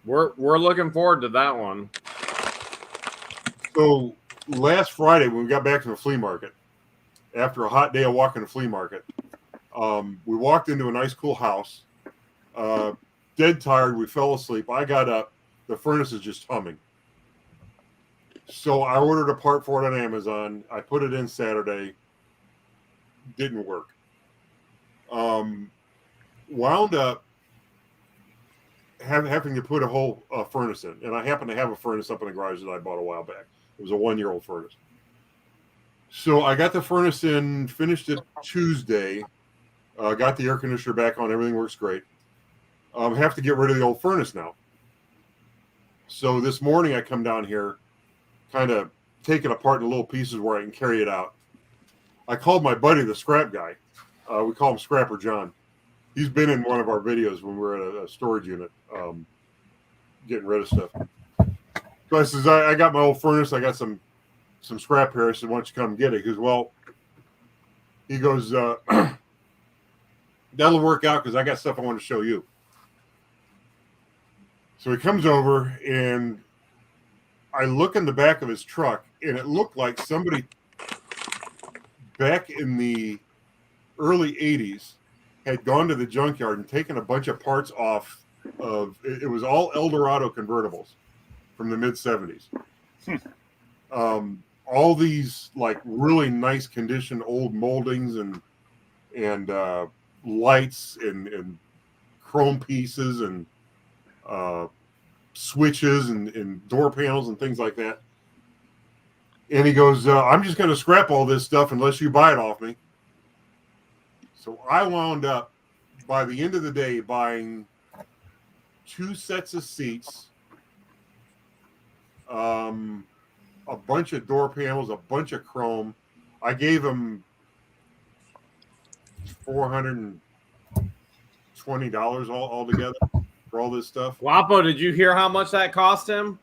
We're looking forward to that one. So last Friday, when we got back to the flea market, after a hot day of walking the flea market, we walked into a nice, cool house. Dead tired. We fell asleep. I got up. The furnace is just humming. So I ordered a part for it on Amazon. I put it in Saturday. Didn't work. Wound up having to put a whole furnace in. And I happen to have a furnace up in the garage that I bought a while back. It was a 1-year-old furnace. So I got the furnace in, finished it Tuesday. Got the air conditioner back on. Everything works great. Have to get rid of the old furnace now. So this morning I come down here, kind of take it apart in little pieces where I can carry it out. I called my buddy, the scrap guy. We call him Scrapper John. He's been in one of our videos when we were at a storage unit, getting rid of stuff. So I says, I got my old furnace. I got some scrap here. I said, why don't you come get it? He goes, that'll work out because I got stuff I want to show you. So he comes over, and I look in the back of his truck, and it looked like somebody back in the early 80s had gone to the junkyard and taken a bunch of parts off of it. It was all Eldorado convertibles from the mid 70s. All these like really nice condition old moldings and lights and chrome pieces and switches and door panels and things like that. And he goes, I'm just going to scrap all this stuff unless you buy it off me. So I wound up, by the end of the day, buying 2 sets of seats, a bunch of door panels, a bunch of chrome. I gave him $420 all together for all this stuff. Guapo, did you hear how much that cost him?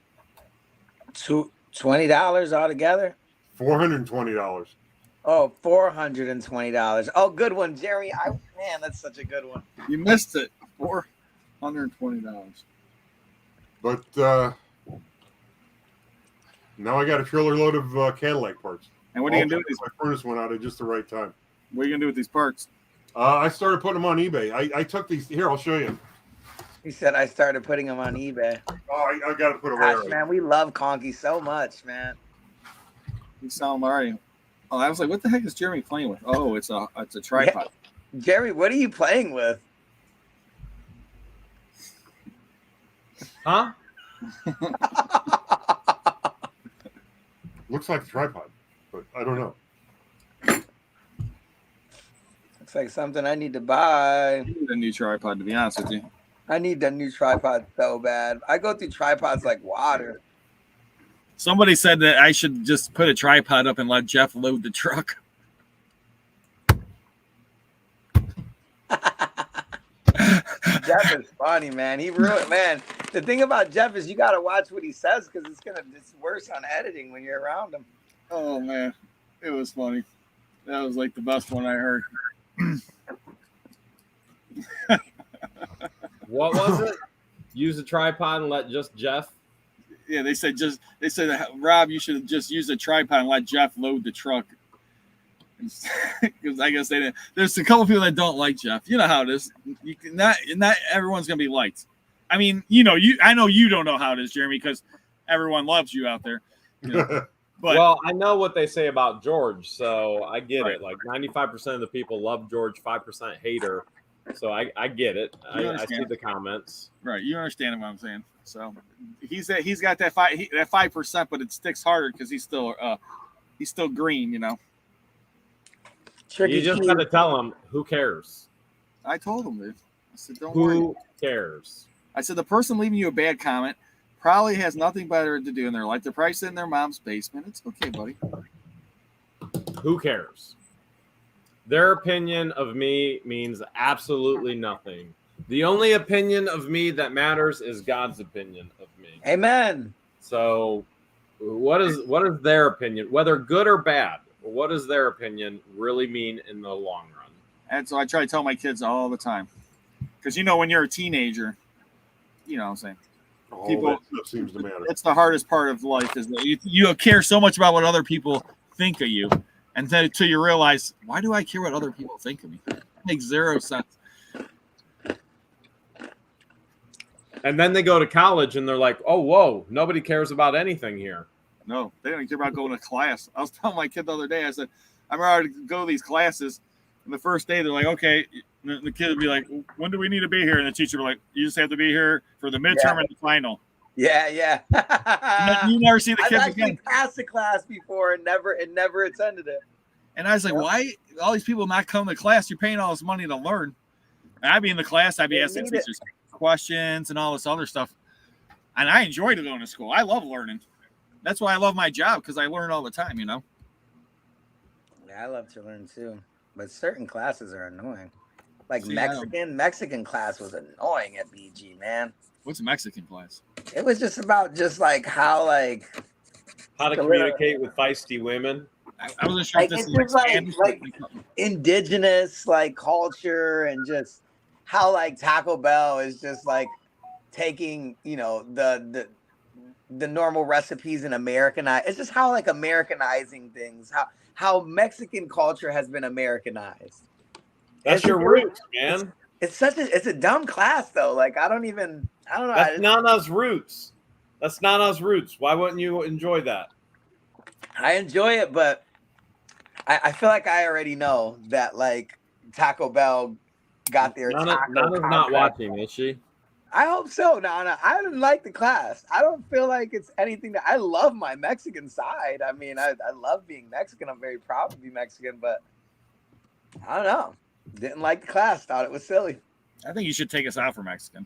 $20 altogether. $420. Oh, $420. Oh, good one, Jerry. Man, that's such a good one. You missed it. $420. But now I got a trailer load of Cadillac parts. And what are you gonna do with these? My furnace went out at just the right time. What are you gonna do with these parts? I started putting them on eBay. I took these. Here, I'll show you. He said I started putting them on eBay. Oh, I got to put Gosh, away. man, we love Conky so much, man. You sound already. Oh, I was like, what the heck is Jeremy playing with? Oh, it's a tripod. Yeah. Jerry, what are you playing with? Huh? Looks like a tripod, but I don't know. Looks like something I need to buy. I need a new tripod, to be honest with you. I need a new tripod so bad. I go through tripods like water. Somebody said that I should just put a tripod up and let Jeff load the truck. Jeff is funny, man. He ruined, man. The thing about Jeff is you got to watch what he says because it's worse on editing when you're around him. Oh man, it was funny. That was like the best one I heard. What was it? Use a tripod and let just Jeff. Yeah, they said Rob, you should just use a tripod and let Jeff load the truck. Because I guess they didn't. There's a couple people that don't like Jeff. You know how it is. You can not everyone's gonna be liked. I mean, I know you don't know how it is, Jeremy, because everyone loves you out there. But Well, I know what they say about George, so I get it. Like 95% of the people love George, 5% hater. So I get it. I see the comments. Right, you understand what I'm saying. So he's got that 5%, but it sticks harder because he's still green, You just got to tell him, who cares? I told him, dude. I said, don't worry. Who cares? I said, the person leaving you a bad comment probably has nothing better to do in their life. They're probably sitting in their mom's basement. It's okay, buddy. Who cares? Their opinion of me means absolutely nothing. The only opinion of me that matters is God's opinion of me. Amen. So what is their opinion, whether good or bad? What does their opinion really mean in the long run? And so I try to tell my kids all the time. Because, when you're a teenager, you know what I'm saying? All People- that stuff seems to matter. That's the hardest part of life is that you care so much about what other people think of you, and then until you realize, why do I care what other people think of me? It makes zero sense. And then they go to college and they're like, oh, whoa, nobody cares about anything here. No, they don't care about going to class. I was telling my kid the other day, I said, I'm ready to go to these classes. And the first day, they're like, okay. And the kid would be like, when do we need to be here? And the teacher would be like, you just have to be here for the midterm and the final. Yeah. You never see the I've kids actually again. passed the class before and never attended it. And I was like, why all these people not come to class? You're paying all this money to learn. And I'd be in the class, I'd be They asking need it. teachers questions and all this other stuff. And I enjoyed going to school. I love learning. That's why I love my job, because I learn all the time, you know? Yeah, I love to learn too. But certain classes are annoying. Like See, Mexican class was annoying at BG, man. What's a Mexican class? It was just about how How to communicate with feisty women. I wasn't sure if Like, this it's is just like- Spanish. like- indigenous culture, and just how Taco Bell is just taking the normal recipes and Americanize. It's just how Americanizing things. How Mexican culture has been Americanized. That's your roots, man. It's a dumb class though. I don't know. That's not us roots. That's not us roots. Why wouldn't you enjoy that? I enjoy it, but I feel like I already know that Taco Bell got their Nana's not contract. watching, is she? I hope so, Nana. I didn't like the class. I don't feel like it's anything that I love my Mexican side. I mean, I love being Mexican. I'm very proud to be Mexican, but I don't know. Didn't like the class. Thought it was silly. I think you should take us out for Mexican.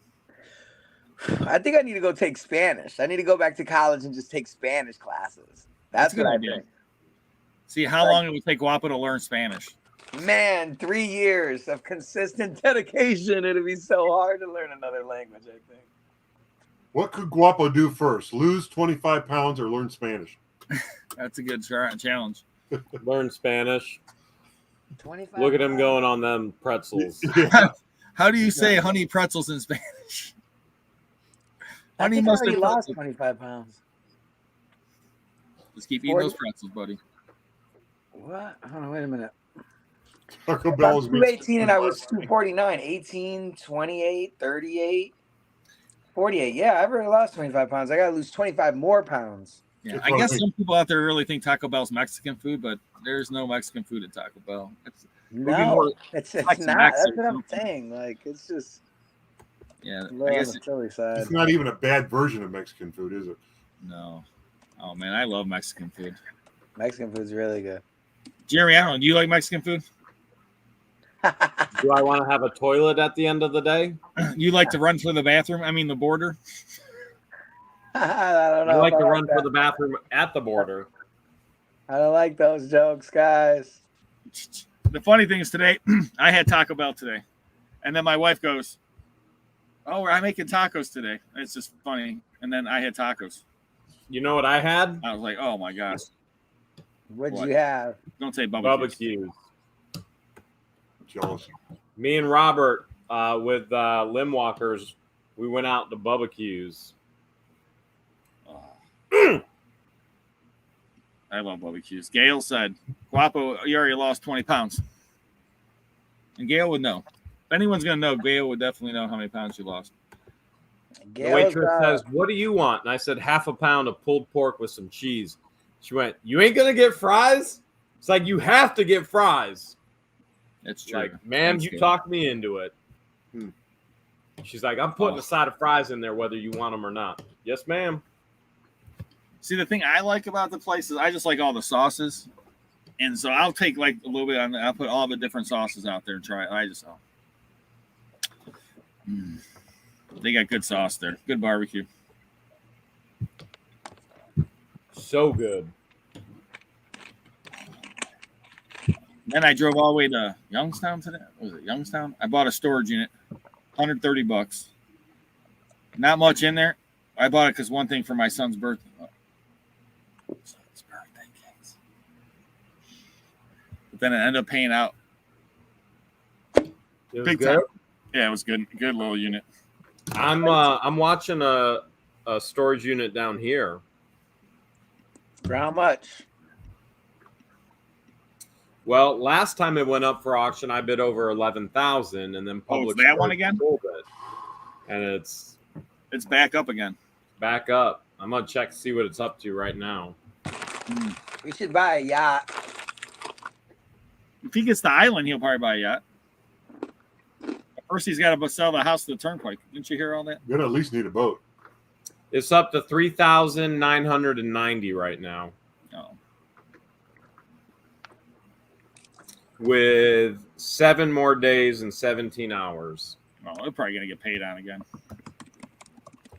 I think I need to go take Spanish. I need to go back to college and just take Spanish classes. That's a good what I idea. think. See how long it would take Guapo to learn Spanish. Man, 3 years of consistent dedication. It'd be so hard to learn another language, I think. What could Guapo do first? Lose 25 pounds or learn Spanish? That's a good challenge. Learn Spanish. 25 Look at him going on them pretzels. How do you say honey pretzels in Spanish? I Honey think I already mustard lost pretzels. 25 pounds. Just keep eating those pretzels, buddy. What? Hold on, wait a minute. Taco I Bell was is 218 and I was 249. 18, 28, 38, 48. Yeah, I've already lost 25 pounds. I got to lose 25 more pounds. Yeah, That's I what I guess think. some people out there really think Taco Bell's Mexican food, but there's no Mexican food at Taco Bell. It's, be No, more it's like not. Mex That's or what I'm something. saying. It's just yeah, a little I on guess the silly side. It's not even a bad version of Mexican food, is it? no. Oh man, I love Mexican food. Mexican food's really good. Jeremy, I don't know. Do you like Mexican food? Do I want to have a toilet at the end of the day? You like to run for the bathroom? I mean, the border. I don't know. I like if to I run that. for the bathroom at the border. I don't like those jokes, guys. The funny thing is today, I had Taco Bell today, and then my wife goes, "Oh, I'm making tacos today." It's just funny. And then I had tacos. You know what I had? I was like, "Oh my gosh!" What'd What? you have? Don't say barbecue. Barbecue. Jealous. Me and Robert with limb walkers, we went out to barbecues. I love barbecues. Gail said, "Guapo, you already lost 20 pounds," and Gail would know. If anyone's gonna know, Gail would definitely know how many pounds you lost. The Gail's, waitress says, "What do you want?" And I said, "Half a pound of pulled pork with some cheese." She went, "You ain't gonna get fries?" It's like, you have to get fries. It's true. Like, ma'am, Thanks, you Gail. talked me into it. Hmm. She's like, "I'm putting a side of fries in there whether you want them or not." Yes, ma'am. See, the thing I like about the place is I just like all the sauces, and so I'll take like a little bit on. I'll put all the different sauces out there and try it. I just they got good sauce there, good barbecue. So good. Then I drove all the way to Youngstown today. Was it Youngstown? I bought a storage unit, $130. Not much in there. I bought it because one thing for my son's birthday. Son's birthday cakes. But then it ended up paying out It was big good. time. Yeah, it was good. Good little unit. I'm watching a a storage unit down here. For how much? Well, last time it went up for auction, I bid over 11,000, and then public it's that one storage again? sold it. And it's back up again. back up. I'm gonna check to see what it's up to right now. We should buy a yacht. If he gets the island, he'll probably buy a yacht. First, he's got to sell the house to the turnpike. Didn't you hear all that? You'd at least need a boat. It's up to 3,990 right now, Oh. with 7 more days and 17 hours. Well, they're probably going to get paid on again.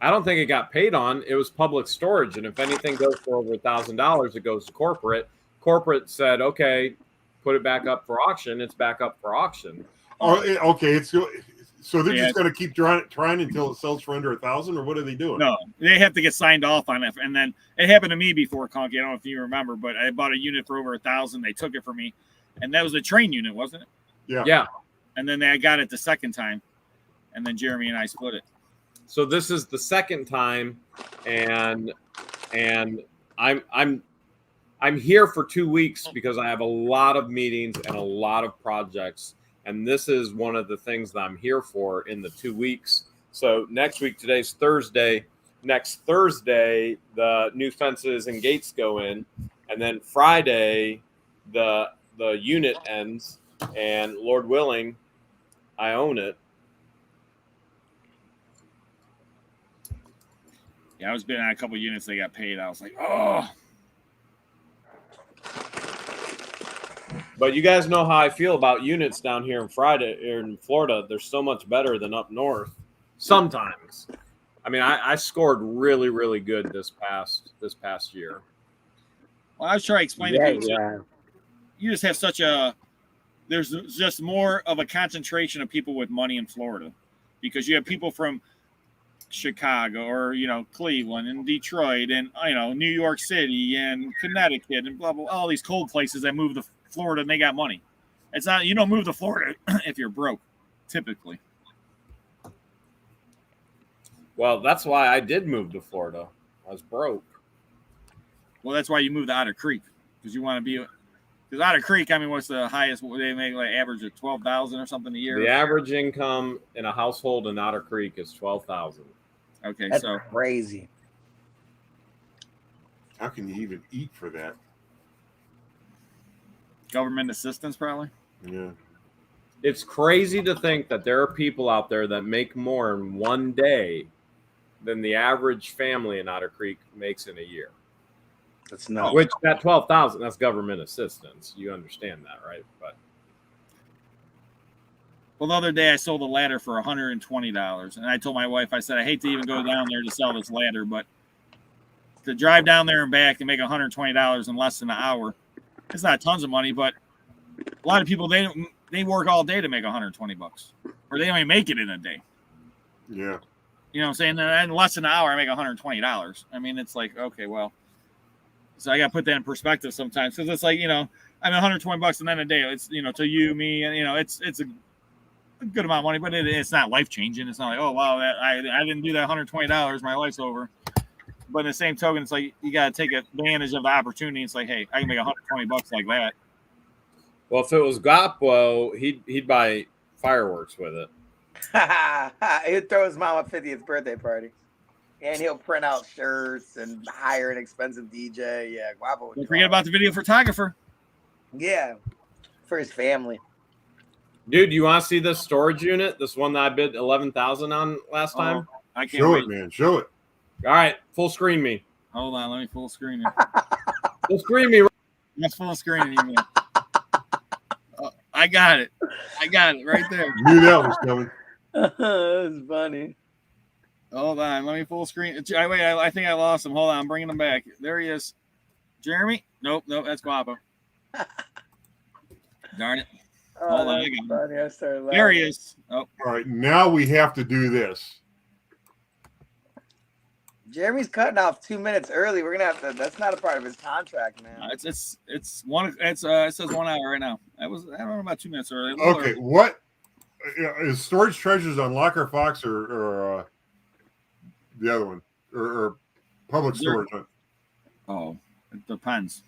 I don't think it got paid on. It was public storage, and if anything goes for over $1,000, it goes to corporate. Corporate said, "Okay, put it back up for auction." It's back up for auction. Oh, okay. So they're Yeah. just going to keep trying until it sells for under 1,000, or what are they doing? No, they have to get signed off on it. And then it happened to me before, Conky. I don't know if you remember, but I bought a unit for over 1,000. They took it from me, and that was a train unit, wasn't it? Yeah. And then I got it the second time, and then Jeremy and I split it. So this is the second time, and I'm here for 2 weeks because I have a lot of meetings and a lot of projects, and this is one of the things that I'm here for in the 2 weeks. So next week, today's Thursday. Next Thursday, the new fences and gates go in, and then Friday, the unit ends, and Lord willing, I own it. Yeah, I was bidding on a couple units. They got paid. I was like, oh. But you guys know how I feel about units down here in Florida. They're so much better than up north. Sometimes. I mean, I scored really, really good this past year. Well, I was trying to explain to people. Yeah. You just have there's just more of a concentration of people with money in Florida, because you have people from Chicago or Cleveland and Detroit and New York City and Connecticut and blah blah, all these cold places that move to Florida and they got money. It's not, you don't move to Florida if you're broke, typically. Well, that's why I did move to Florida. I was broke. Well, that's why you moved to Otter Creek, because you want to be. Because Otter Creek, I mean, what's the highest? They make like average of 12,000 or something a year. The average income in a household in Otter Creek is 12,000. Okay, That's so crazy. How can you even eat for that? government assistance, probably. Yeah. It's crazy to think that there are people out there that make more in one day than the average family in Otter Creek makes in a year. That's not. Which that 12,000, that's government assistance. You understand that, right? But well, the other day I sold a ladder for $120, and I told my wife, I said, I hate to even go down there to sell this ladder, but to drive down there and back and make $120 in less than an hour, it's not tons of money, but a lot of people they work all day to make $120, or they only make it in a day. Yeah. You know what I'm saying? And in less than an hour, I make $120. I mean, it's like, okay, well, so I got to put that in perspective sometimes, because it's like, you know, I mean, $120 and then a day, it's, you know, to you, me, and, you know, it's a good amount of money, but it's not life changing. It's not like, oh, wow, I didn't do that $120, my life's over. But in the same token, it's like you got to take advantage of the opportunity. It's like, hey, I can make $120 like that. well, if it was Gapo, he'd buy fireworks with it. He'd throw his mom a 50th birthday party. And he'll print out shirts and hire an expensive DJ. Yeah, Guapo. Don't forget about the video photographer. Yeah, for his family. Dude, you want to see this storage unit? This one that I bid 11,000 on last time? I can't Show wait. it, man. Show it. All right, full screen me. Hold on, let me full screen it. Full screen me. That's full screen it, you mean. I got it. I got it right there. Knew that was coming. That's funny. Hold on, let me full screen. Wait, I think I lost him. Hold on, I'm bringing him back. There he is. Jeremy? Nope, that's Guapo. Darn it. Hold on, I got him. Funny. I started laughing. There he is. Oh, All right, now we have to do this. Jeremy's cutting off 2 minutes early. We're gonna have to. That's not a part of his contract, man. it's one. It says 1 hour right now. I don't know, about 2 minutes early. Okay, what is Storage Treasures on Locker Fox or the other one? or public storage. Oh, it depends.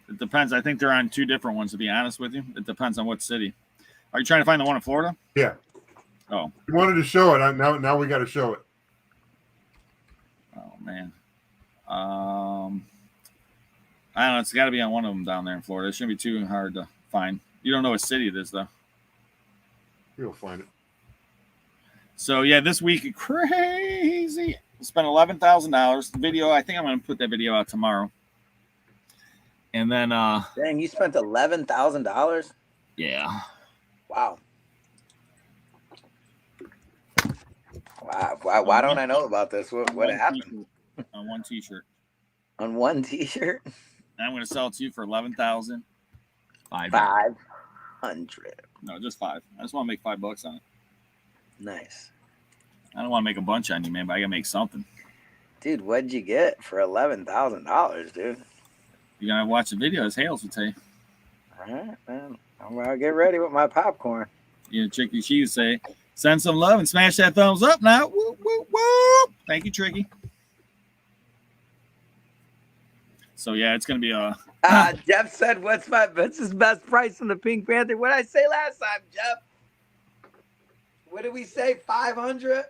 It depends. I think they're on two different ones, to be honest with you. It depends on what city. Are you trying to find the one in Florida? Yeah. Oh. You wanted to show it. Now we got to show it. Oh, man. I don't know. It's got to be on one of them down there in Florida. It shouldn't be too hard to find. You don't know what city it is, though. You'll find it. So, yeah, this week, crazy. Spent $11,000. The video, I think I'm going to put that video out tomorrow. And then, Dang, you spent $11,000? yeah. Wow. Wow. Why don't I know about this? What happened? On one T-shirt. On one T-shirt? I'm going to sell it to you for $11,500. 500. No, just $5. I just want to make $5 on it. Nice. I don't want to make a bunch on you, man, but I got to make something. Dude, what'd you get for $11,000, dude? You got to watch the video, as Hales would tell you. All right, man. I'm going to get ready with my popcorn. You know, Tricky Cheese say, send some love and smash that thumbs up now. Whoop, whoop, whoop. Thank you, Tricky. So, yeah, it's going to be a... Jeff said, what's his best price on the Pink Panther? What did I say last time, Jeff? What did we say, 500?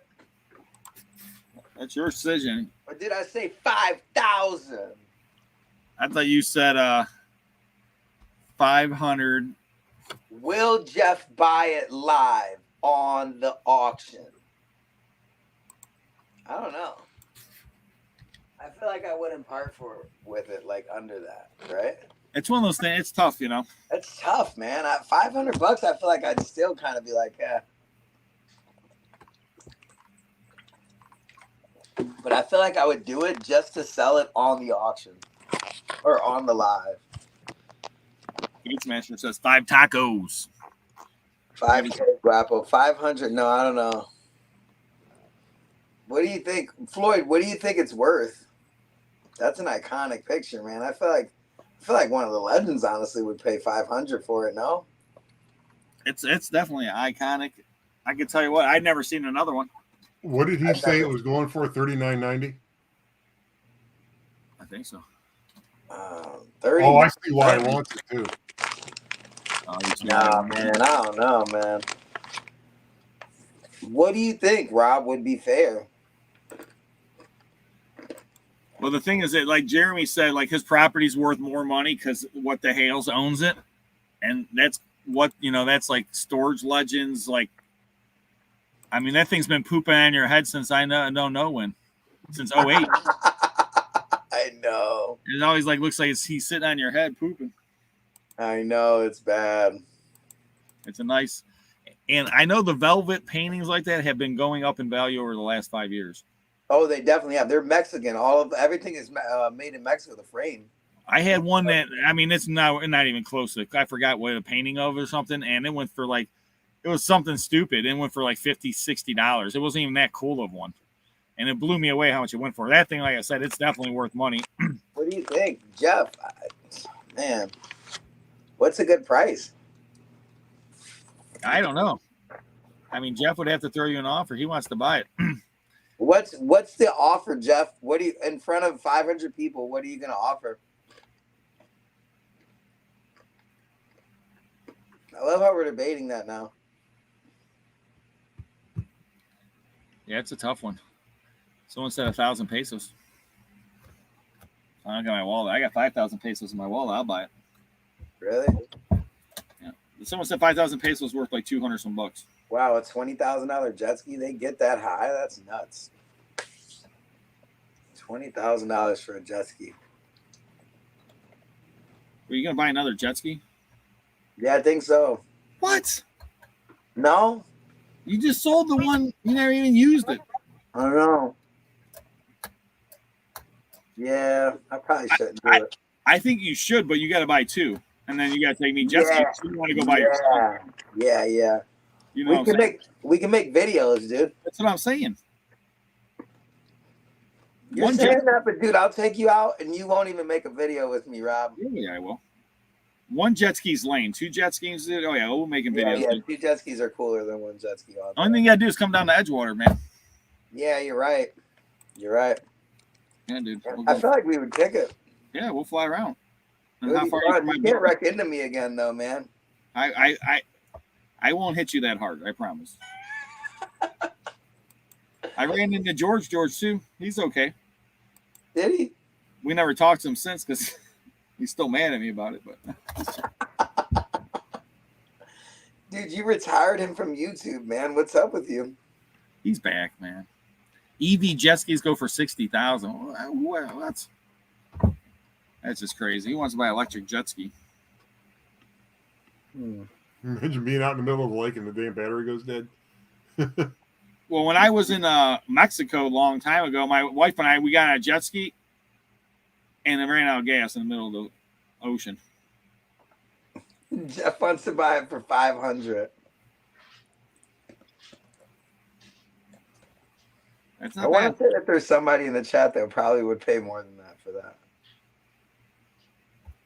That's your decision. Or did I say 5,000? I thought you said 500. Will Jeff buy it live on the auction? I don't know. I feel like I wouldn't part with it like under that, right? It's one of those things. It's tough, you know. It's tough, man. $500, I feel like I'd still kind of be like, yeah. But I feel like I would do it just to sell it on the auction or on the live. Gates Master says 5 tacos. 5K Guapo. 500. No, I don't know. What do you think, Floyd? What do you think it's worth? That's an iconic picture, man. I feel like one of the legends, honestly, would pay 500 for it. No, It's definitely iconic. I can tell you what, I'd never seen another one. What did he say it was going for? $39.90. I think so. 30. Oh, I see why he wants it too. Nah, man. I don't know, man. What do you think, Rob, would be fair? Well, the thing is that, like Jeremy said, like his property's worth more money because what the Hales owns it, and that's what that's like storage legends. Like, I mean, that thing's been pooping on your head since I don't know when, since 08. I know. It always like looks like he's sitting on your head pooping. I know, it's bad. It's a nice, and I know the velvet paintings like that have been going up in value over the last 5 years. Oh, they definitely have. They're Mexican. Everything is made in Mexico. The frame. I had one that, I mean, it's not even close to. I forgot what a painting of or something, and it went for like, it was something stupid. It went for like $50, $60. It wasn't even that cool of one, and it blew me away how much it went for. That thing, like I said, it's definitely worth money. What do you think, Jeff? Man, what's a good price? I don't know. I mean, Jeff would have to throw you an offer. He wants to buy it. What's the offer, Jeff? What do you, in front of 500 people, what are you going to offer? I love how we're debating that now. Yeah, it's a tough one. Someone said 1,000 pesos. I don't got my wallet. I got 5,000 pesos in my wallet. I'll buy it. Really? Yeah. Someone said 5,000 pesos worth like 200 some bucks. Wow, a $20,000 jet ski, they get that high? That's nuts. $20,000 for a jet ski. Are you going to buy another jet ski? Yeah, I think so. What? No? You just sold the one. You never even used it. I don't know. Yeah, I probably shouldn't do it. I think you should, but you got to buy two. And then you got to take me jet skis. You want to go buy yourself. Yeah. You know we can make videos, dude. That's what I'm saying. You're saying that, but dude, I'll take you out and you won't even make a video with me, Rob. Yeah, I will. One jet ski's lame. Two jet skis, dude. Oh yeah, we'll make videos. Yeah, two jet skis are cooler than one jet ski. Only thing you gotta do is come down to Edgewater, man. Yeah, you're right. You're right. Yeah, dude. We'll I go, feel like we would kick it. yeah, we'll fly around. It And would how be far are you fun. from my You can't boat? wreck into me again, though, man. I won't hit you that hard. I promise. I ran into George too. He's okay. Did he? We never talked to him since because he's still mad at me about it. But Dude, you retired him from YouTube, man. What's up with you? he's back, man. EV jet skis go for 60,000. Well, that's just crazy. He wants to buy an electric jet ski. Imagine being out in the middle of the lake and the damn battery goes dead. Well, when I was in Mexico a long time ago, my wife and we got on a jet ski, and it ran out of gas in the middle of the ocean. Jeff wants to buy it for 500. That's I not want bad. to say that there's somebody in the chat that probably would pay more than that for that.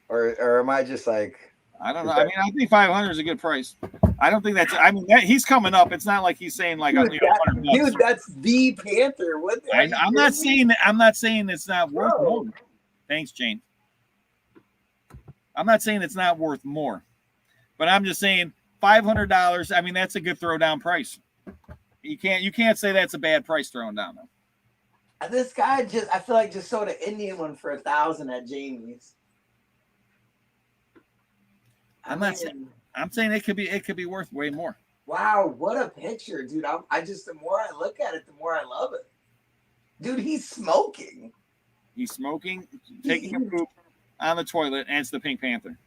Or am I just like? I don't know. I mean, I think 500 is a good price. I don't think that's. I mean, he's coming up. It's not like he's saying like Dude, $100. that's the Panther. What? I'm not saying that. I'm not saying it's not worth more. Thanks, Jane. I'm not saying it's not worth more, but I'm just saying $500. I mean, that's a good throwdown price. You can't say that's a bad price thrown down though. This guy I feel like just sold an Indian one for 1,000 at Jamie's. I'm saying it could be worth way more. Wow, what a picture, dude! The more I look at it, the more I love it. Dude, he's smoking. He's smoking, taking a poop on the toilet, and it's the Pink Panther.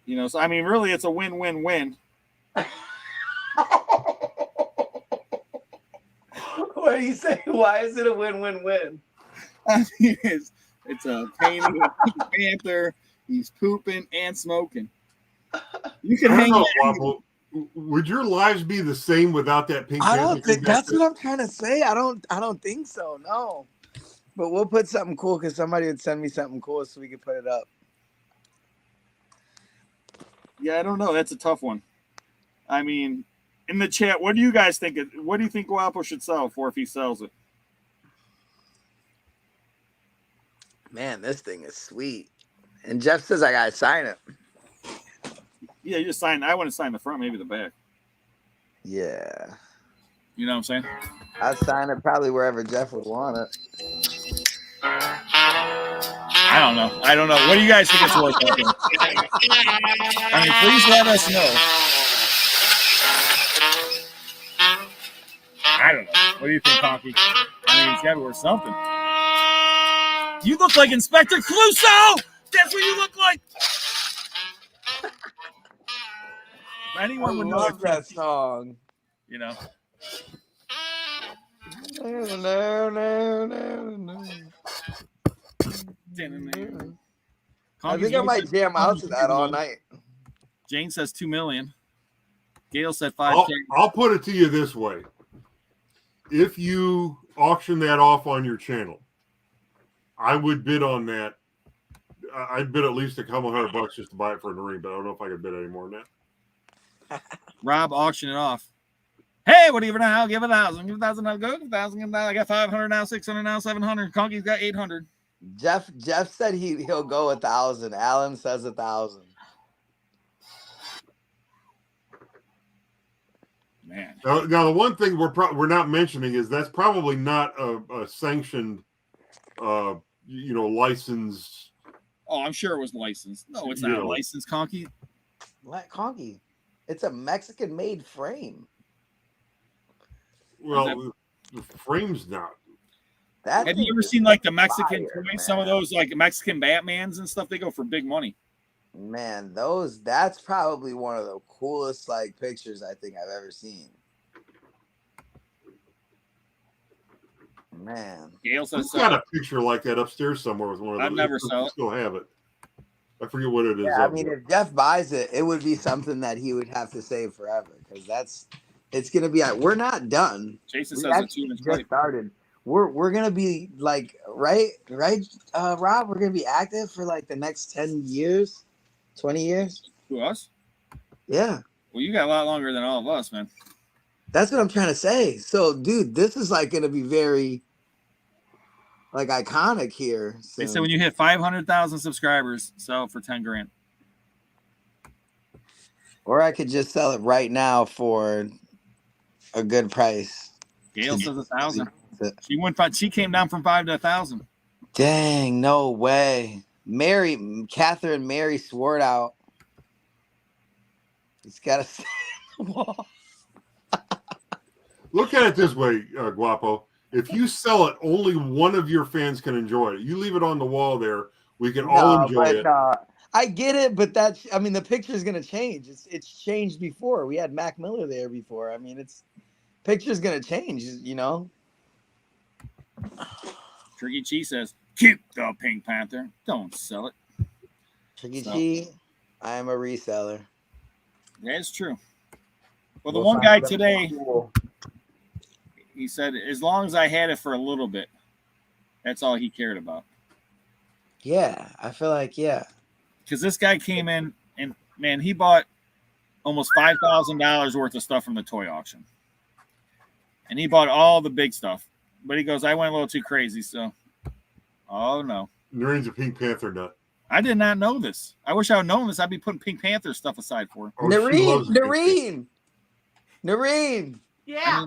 You know, so I mean, really, it's a win-win-win. What do you say? Why is it a win-win-win? I mean, it's a painting of Pink Panther. He's pooping and smoking. You can hang. Waffle. Would your lives be the same without that Pink I Panther? don't think that's what I'm trying to say. I don't think so. No, but we'll put something cool because somebody would send me something cool so we could put it up. Yeah, I don't know. That's a tough one. I mean, in the chat, what do you guys think? What do you think Guapo should sell for if he sells it? Man, this thing is sweet. And Jeff says I gotta sign it. Yeah, you just sign. I want to sign the front, maybe the back. Yeah. You know what I'm saying? I'd sign it probably wherever Jeff would want it. I don't know. What do you guys think it's worth? I mean, please let us know. I don't know. What do you think, Conky? I mean, it's got to be worth something. You look like Inspector Clouseau! That's what you look like! If anyone would know, love that song. You know. No. I think I might jam out to that all night. Jane says 2 million. Gail said 5K. I'll put it to you this way. If you auction that off on your channel, I would bid on that. I'd bid at least a couple $100 just to buy it for the ring, but I don't know if I could bid any more than that. Rob auction it off. Hey, what do you give now? Give 1,000. Give 1,000. I'll go. 1,000. I got 500 now, 600 now, 700. Conky's got 800. Jeff said he'll go 1,000. Alan says 1,000. Man. Now the one thing we're not mentioning is that's probably not a sanctioned, license. Oh, I'm sure it was licensed. No, it's not licensed, Conky. Conky, it's a Mexican-made frame. Well, the frame's not. Have you ever seen like the Mexican toys? Some of those like Mexican Batmans and stuff, they go for big money. Man, that's probably one of the coolest like pictures I think I've ever seen. Man. Gail says I've got a picture like that upstairs somewhere with one of those. I've never saw it. Still have it. I forget what it is. Yeah, I mean, if Jeff buys it, it would be something that he would have to save forever because it's gonna be. We're not done. Jason says it's just started. We're gonna be like right, Rob. We're gonna be active for like the next 10 years, 20 years. Who, us? Yeah. Well, you got a lot longer than all of us, man. That's what I'm trying to say. So, dude, this is like going to be very like iconic here. They Soon. said when you hit 500,000 subscribers, sell it for 10 grand. Or I could just sell it right now for a good price. Hale says 1,000. She came down from 5 to 1,000. Dang, no way. Catherine Mary swore out. It's got to stay on the wall. Look at it this way, Guapo. If you sell it, only one of your fans can enjoy it. You leave it on the wall there. We can all enjoy it. I get it, but the picture is going to change. It's changed before. We had Mac Miller there before. I mean, picture's going to change, you know? Tricky Cheese says, keep the Pink Panther. Don't sell it. Tricky Cheese, I am a reseller. That's true. Well, the one guy today, he said, as long as I had it for a little bit, that's all he cared about. Yeah, I feel like, yeah. Because this guy came in and, man, he bought almost $5,000 worth of stuff from the toy auction. And he bought all the big stuff. But he goes, I went a little too crazy, so. Oh, no. Noreen's a Pink Panther nut. I did not know this. I wish I had known this. I'd be putting Pink Panther stuff aside for her. Oh, Noreen. Yeah.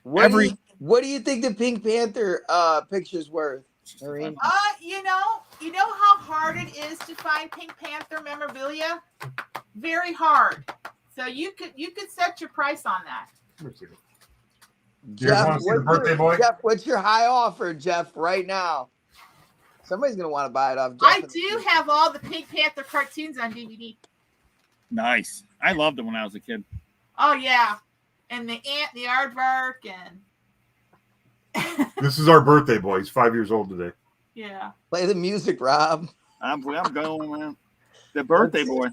What do you think the Pink Panther picture's worth, Noreen? You know how hard it is to find Pink Panther memorabilia? Very hard. So you could set your price on that. Jeff, what's your high offer, Jeff, right now? Somebody's gonna want to buy it off Jeff. I do have all the Pink Panther cartoons on DVD. Nice. I loved it when I was a kid. Oh yeah. And the ant, the aardvark, and This is our birthday boy. He's 5 years old today. yeah. Play the music, Rob. I'm going, man. The birthday boy.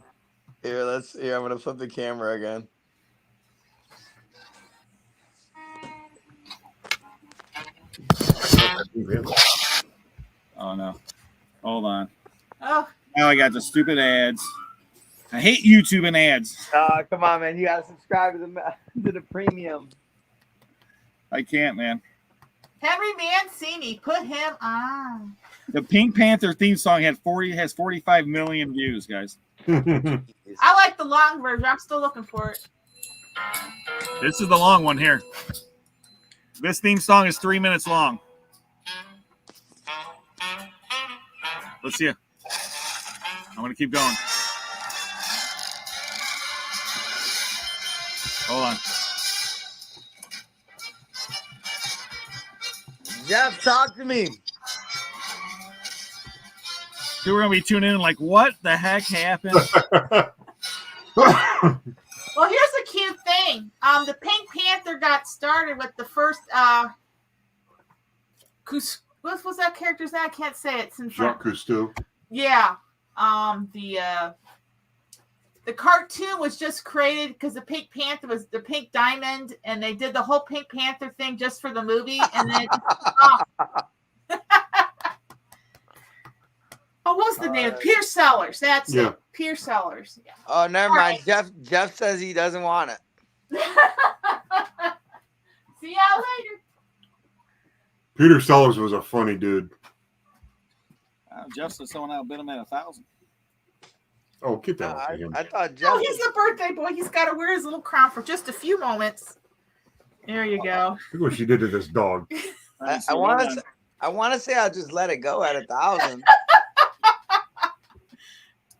Here, I'm gonna flip the camera again. Oh, no. Hold on. Oh, Now I got the stupid ads. I hate YouTube and ads. Come on, man. You gotta subscribe to the premium. I can't, man. Henry Mancini, put him on. The Pink Panther theme song has 45 million views, guys. I like the long version. I'm still looking for it. This is the long one here. This theme song is 3 minutes long. Let's see it. I'm going to keep going. Hold on. Jeff, talk to me. People are going to be tuning in like, what the heck happened? Well, here's a cute thing. The Pink Panther got started with the first what was that character's name? I can't say it since Jacques Cousteau. yeah. The cartoon was just created because the Pink Panther was the Pink Diamond, and they did the whole Pink Panther thing just for the movie, and then what was the name? Pierce Sellers. That's it. Pierce Sellers. Yeah. Oh, never mind. Right. Jeff says he doesn't want it. See y'all later. Peter Sellers was a funny dude. Jeff said someone outbid him at 1,000. Oh, get that off of him. I thought Jeff. Oh, he's a birthday boy. He's got to wear his little crown for just a few moments. There you go. Look what she did to this dog. I want to say I'll just let it go at 1,000.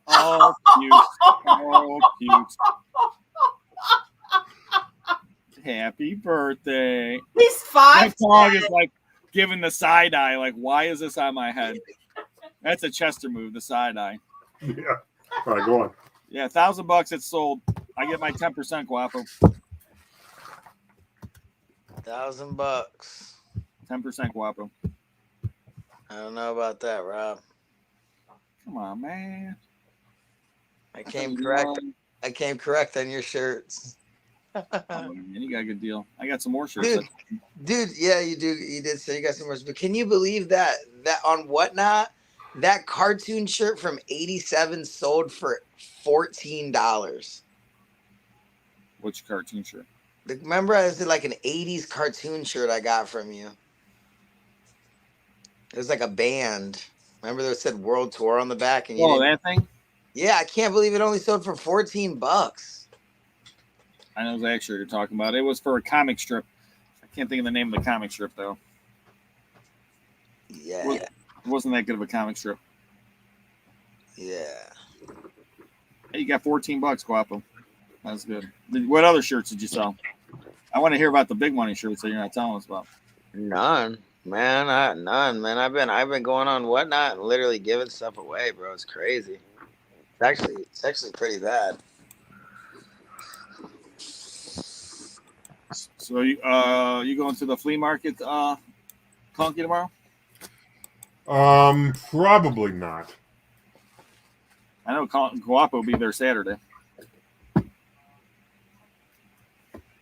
Oh, cute. Oh, cute. Happy birthday. He's My 5. dog is like giving the side eye. Like, why is this on my head? That's a Chester move, the side eye. Yeah. All right, go on. Yeah, $1,000 it's sold. I get my 10%, Guapo. $1,000. 10%, Guapo. I don't know about that, Rob. Come on, man. I came correct on your shirts. Oh, man, you got a good deal. I got some more shirts. Dude, yeah, you do. You did say you got some more. But can you believe that on Whatnot, that cartoon shirt from '87 sold for $14? What's your cartoon shirt? Remember, I did like an '80s cartoon shirt I got from you. It was like a band. Remember, there said World Tour on the back, and you Oh, didn't. that thing. Yeah, I can't believe it only sold for $14. I know exactly what you're talking about. It was for a comic strip. I can't think of the name of the comic strip though. Yeah, It wasn't that good of a comic strip. yeah. Hey, you got $14, Guapo. That's good. What other shirts did you sell? I want to hear about the big money shirts that you're not telling us about. None, man. None, man. I've been going on Whatnot and literally giving stuff away, bro. It's crazy. It's actually pretty bad. So you going to the flea market, Conky, tomorrow? Probably not. I know Guapo will be there Saturday.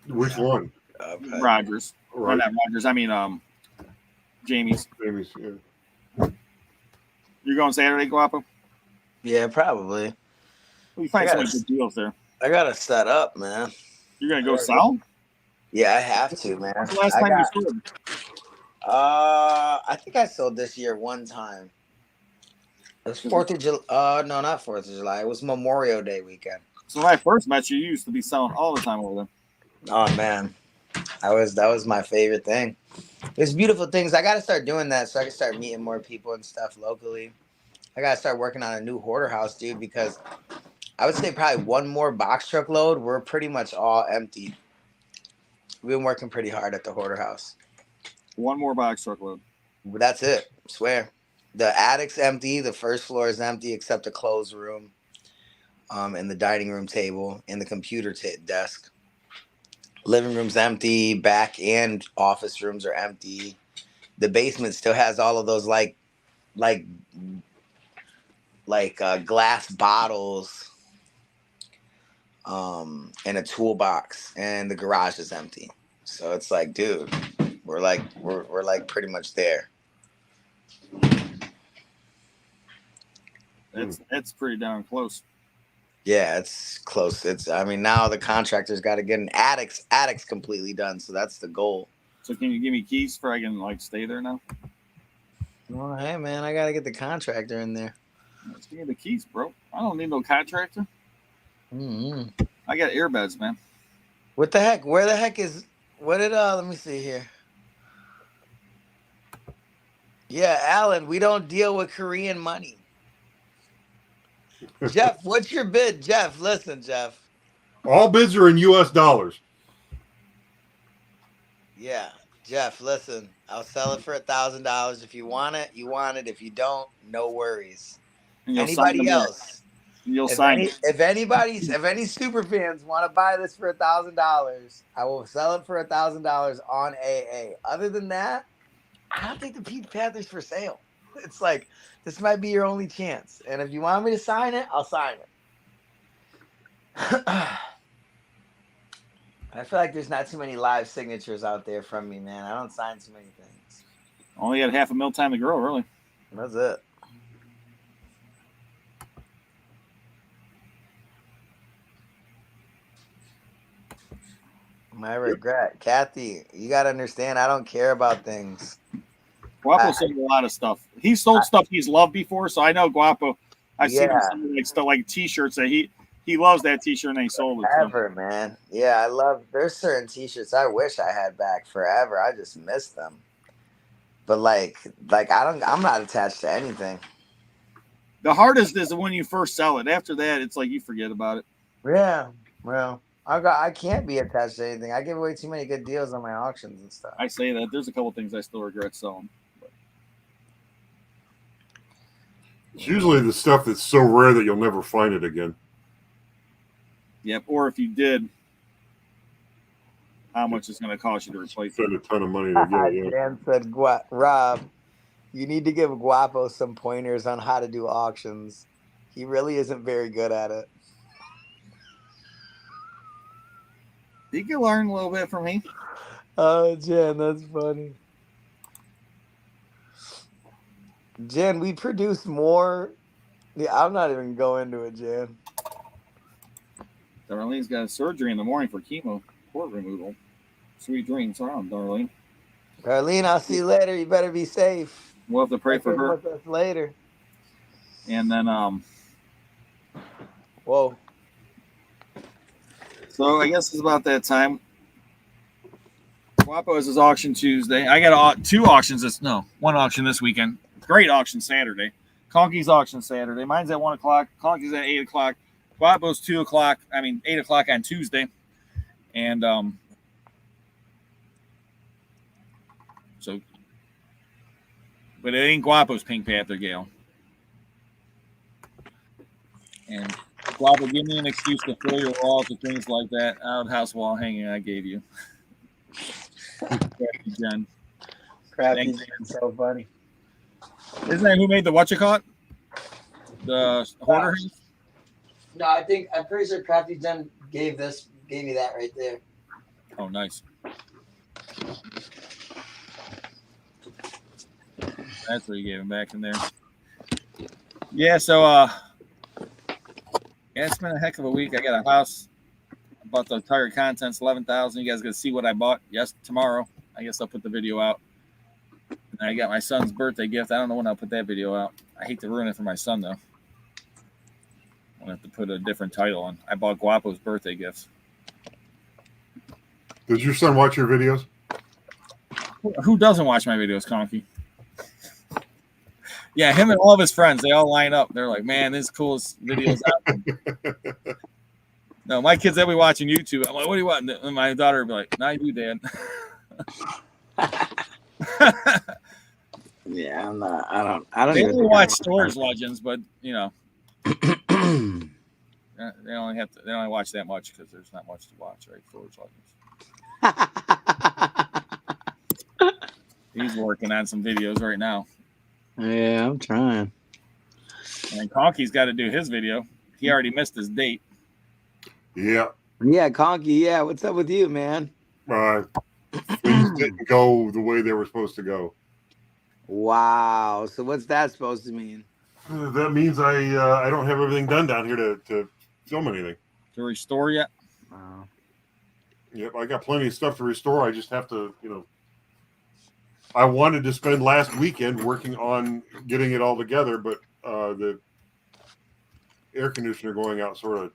Which one? Okay. Rogers. Or Right. not Rogers. I mean, Jamie's. Jamie's, yeah. You're going Saturday, Guapo? Yeah, probably. We find I so gotta- many good deals there. I gotta set up, man. You're gonna go sell? Yeah, I have to, man. When's the last time you sold? I think I sold this year one time. It was 4th of July. No, not 4th of July. It was Memorial Day weekend. So when I first met you, you used to be selling all the time over there. Oh man, that was my favorite thing. There's beautiful things. I gotta start doing that so I can start meeting more people and stuff locally. I gotta start working on a new hoarder house, dude, because I would say probably one more box truck load. We're pretty much all empty. We've been working pretty hard at the hoarder house. One more box truckload. But that's it. I swear. The attic's empty. The first floor is empty except the clothes room, and the dining room table and the computer desk. Living room's empty. Back and office rooms are empty. The basement still has all of those like glass bottles, and a toolbox, and the garage is empty. So it's like, dude, we're like pretty much there. It's pretty darn close. Yeah, it's close. I mean, now the contractor's got to get an attic's completely done, so that's the goal. So can you give me keys for I can like stay there now? Well, hey man, I gotta get the contractor in there. Let's give me the keys, bro. I don't need no contractor. Mm-hmm. I got earbuds, man. What the heck? Where the heck is? What did? Let me see here. Yeah, Alan, we don't deal with Korean money. Jeff, what's your bid? Jeff, listen, Jeff. All bids are in U.S. dollars. Yeah, Jeff, listen. I'll sell it for $1,000. If you want it, you want it. If you don't, no worries. And you'll sign Anybody them else? You'll sign it. If any super fans want to buy this for $1,000, I will sell it for $1,000 on AA. Other than that, I don't think the Pink Panther's for sale. It's like, this might be your only chance. And if you want me to sign it, I'll sign it. I feel like there's not too many live signatures out there from me, man. I don't sign too many things. Only got half a mil time to grow, really. That's it. My regret. Kathy, you got to understand, I don't care about things. Guapo sold a lot of stuff. He sold stuff he's loved before, so I know Guapo. I've seen him sell like stuff like T-shirts that he loves that T-shirt and he sold it. Forever, man. Yeah, there's certain T-shirts I wish I had back forever. I just miss them. But like I'm not attached to anything. The hardest is when you first sell it. After that, it's like you forget about it. Yeah, well, I can't be attached to anything. I give away too many good deals on my auctions and stuff. I say that. There's a couple things I still regret selling. It's usually the stuff that's so rare that you'll never find it again. Yep. Or if you did, how much it's going to cost you to replace it? Spend a ton of money to get it. Yeah. Dan said, Rob, you need to give Guapo some pointers on how to do auctions. He really isn't very good at it. You can learn a little bit from me. Oh, Jen, that's funny. Jen, we produce more. Yeah, I'm not even going into it, Jen. Darlene's got surgery in the morning for chemo. Port removal. Sweet dreams on, darling. Darlene, I'll see you later. You better be safe. We'll have to pray Check for in her. with us later. And then Whoa. so I guess it's about that time. Guapo is his auction Tuesday. I got one auction this weekend. Great auction Saturday. Conky's auction Saturday. Mine's at 1 o'clock. Conky's at 8 o'clock. Guapo's 2 o'clock. 8 o'clock on Tuesday. And so, but it ain't Guapo's Pink Panther Gale. And Guapo, give me an excuse to fill your walls with things like that outhouse wall hanging I gave you. Crafty Jen. Crafty Jen, so funny. Isn't that who made the whatchacallit? The hoarder? No, I'm pretty sure Crafty Jen gave me that right there. Oh, nice. That's what you gave him back in there. Yeah, so it's been a heck of a week. I got a house. I bought the entire contents, $11,000. You guys gonna see what I bought? Yes, tomorrow. I guess I'll put the video out. And I got my son's birthday gift. I don't know when I'll put that video out. I hate to ruin it for my son though. I'll have to put a different title on. I bought Guapo's birthday gifts. Does your son watch your videos? Who doesn't watch my videos, Conky? Yeah, him and all of his friends, they all line up. They're like, man, this is the coolest videos out there. No, my kids, they'll be watching YouTube. I'm like, what do you want? And my daughter will be like, nah, you, Dad. Yeah, I'm not. I don't They even only watch Storage Legends, but you know, they only watch that much because there's not much to watch, right? Storage Legends. He's working on some videos right now. Yeah, I'm trying. And Conky's got to do his video. He already missed his date. Yeah. Yeah, Conky. Yeah, what's up with you, man? Things didn't go the way they were supposed to go. Wow. So what's that supposed to mean? That means I don't have everything done down here to film anything. To restore yet? Wow. Yep, I got plenty of stuff to restore. I just have to, I wanted to spend last weekend working on getting it all together, but the air conditioner going out sort of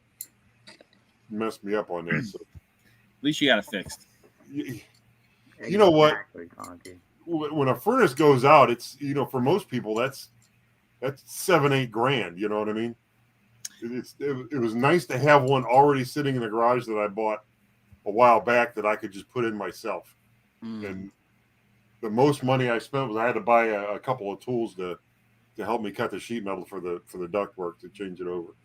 messed me up on that. So. At least you got it fixed. You know what? When a furnace goes out, it's for most people that's $7-8 grand. You know what I mean? It was nice to have one already sitting in the garage that I bought a while back that I could just put in myself. And the most money I spent was I had to buy a couple of tools to help me cut the sheet metal for the ductwork to change it over.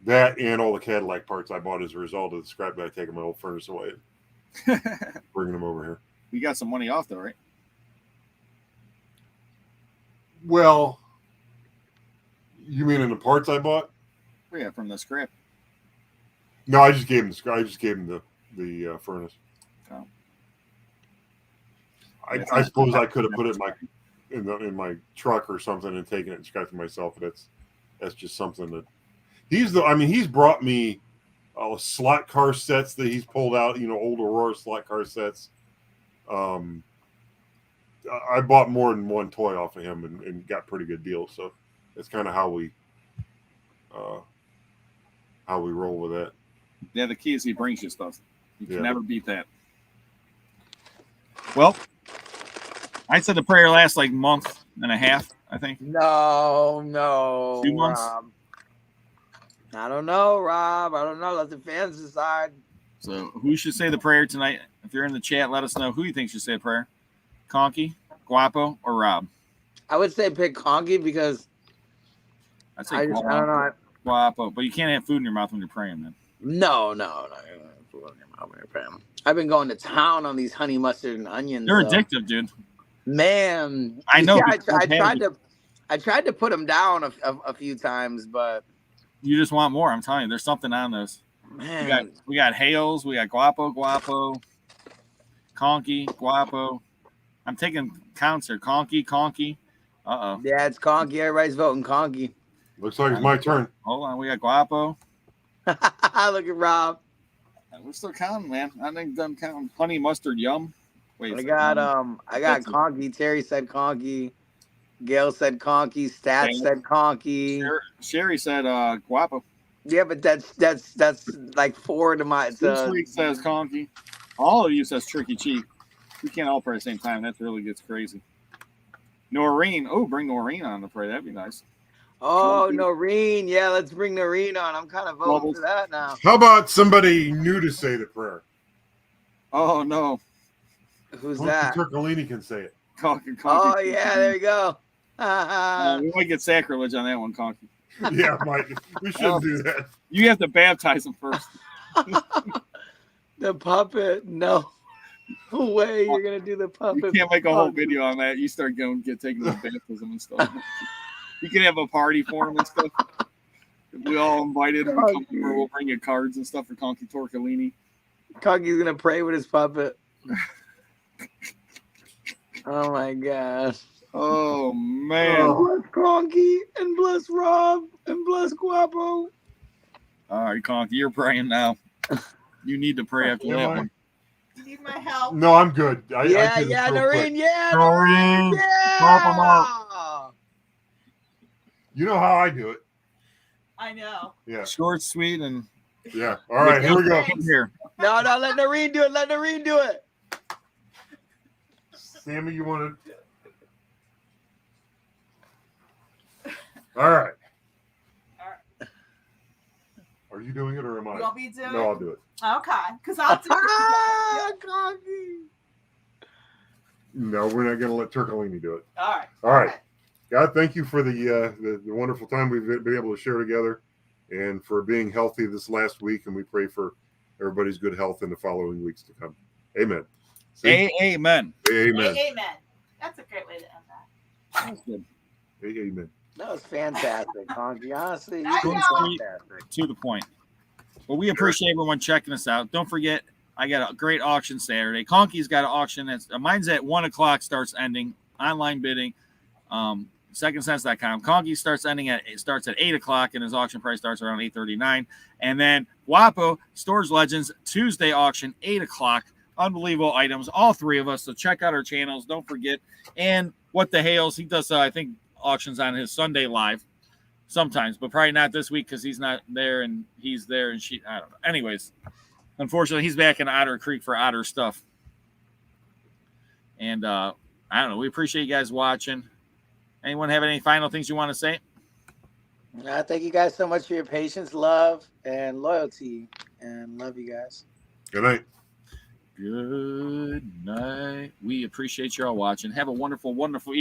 That and all the Cadillac parts I bought as a result of the scrap guy taking my old furnace away and bringing them over here. You got some money off though, right? Well, you mean in the parts I bought? Yeah, from the scrap. No, I just gave him the furnace. Oh. I suppose I could have put it in my truck or something and taken it and scrapped it myself. But that's just something that he's brought me slot car sets that he's pulled out. Old Aurora slot car sets. I bought more than one toy off of him and got pretty good deals. So that's kind of how we roll with that. Yeah, the key is he brings you stuff. You can never beat that. Well, I said the prayer lasts like a month and a half, I think. No. 2 months? Rob. I don't know, Rob. I don't know. Let the fans decide. So who should say the prayer tonight? If you're in the chat, let us know who you think should say a prayer. Conky, Guapo, or Rob? I would say pick Conky because I'd say I don't know. Guapo, but you can't have food in your mouth when you're praying, then. No. I've been going to town on these honey mustard and onions. They're addictive, dude. Man, I know. I tried to put them down a few times, but you just want more. I'm telling you, there's something on those. Man, we got Hales, we got Guapo, Conky, Guapo. I'm taking counts here. Conky. Yeah, it's Conky. Everybody's voting Conky. Looks like it's my turn. Hold on, we got Guapo. Look at Rob. We're still counting, man. I think done counting. Honey mustard yum. Wait, I got Conky. Terry said Conky. Gail said Conky. Stats said Conky. Sherry said guapo. Yeah, but that's like 4 to my. This week says Conky. All of you says Tricky Chief. We can't all pray at the same time. That really gets crazy. Noreen. Oh, bring Noreen on to pray. That'd be nice. Oh, Noreen. Yeah, let's bring Noreen on. I'm kind of voting for that now. How about somebody new to say the prayer? Oh, no. Who's that? Turcolini can say it. Conky. Oh, yeah, there you go. We might get sacrilege on that one, Conky. Yeah, Mike. We shouldn't do that. You have to baptize him first. The puppet. No way you're going to do the puppet. You can't make a whole video on that. You start going taking the baptism and stuff. You can have a party for him and stuff. We all invited him. We'll bring you cards and stuff for Conky Torcolini. Conky's going to pray with his puppet. Oh, my gosh. Oh, man. Oh, bless Conky and bless Rob and bless Guapo. All right, Conky, you're praying now. You need to pray after that one. You need my help? No, I'm good. Noreen. Yeah, Noreen. Yeah. Pop them out. You know how I do it. I know. Yeah. Short, sweet, and... Yeah. All right, here we go. Here. No, let Noreen do it. Let Noreen do it. Sammy, you want to... All right. Are you doing it or am I? You want me to do it? No, I'll do it. Okay, because I'll do it. Conky. No, we're not going to let Turcolini do it. All right. All right. God, thank you for the wonderful time we've been able to share together and for being healthy this last week. And we pray for everybody's good health in the following weeks to come. Amen. Amen. Amen. Amen. That's a great way to end that. That's good. Amen. That was fantastic, Conky. Honestly, you I did know. fantastic. To the point. Well, we appreciate everyone checking us out. Don't forget, I got a great auction Saturday. Conky's got an auction. Mine's at 1 o'clock, starts ending. Online bidding. Secondsense.com. Conky starts at 8 o'clock, and his auction price starts around 8:39. And then Guapo, Storage Legends, Tuesday auction, 8 o'clock. Unbelievable items, all three of us. So check out our channels. Don't forget. And What the Hales, he does, I think, auctions on his Sunday live sometimes, but probably not this week because he's not there and he's there and I don't know. Anyways, unfortunately, he's back in Otter Creek for Otter stuff. And I don't know. We appreciate you guys watching. Anyone have any final things you want to say? Thank you guys so much for your patience, love, and loyalty. And love you guys. Good night. Good night. We appreciate you all watching. Have a wonderful, wonderful evening.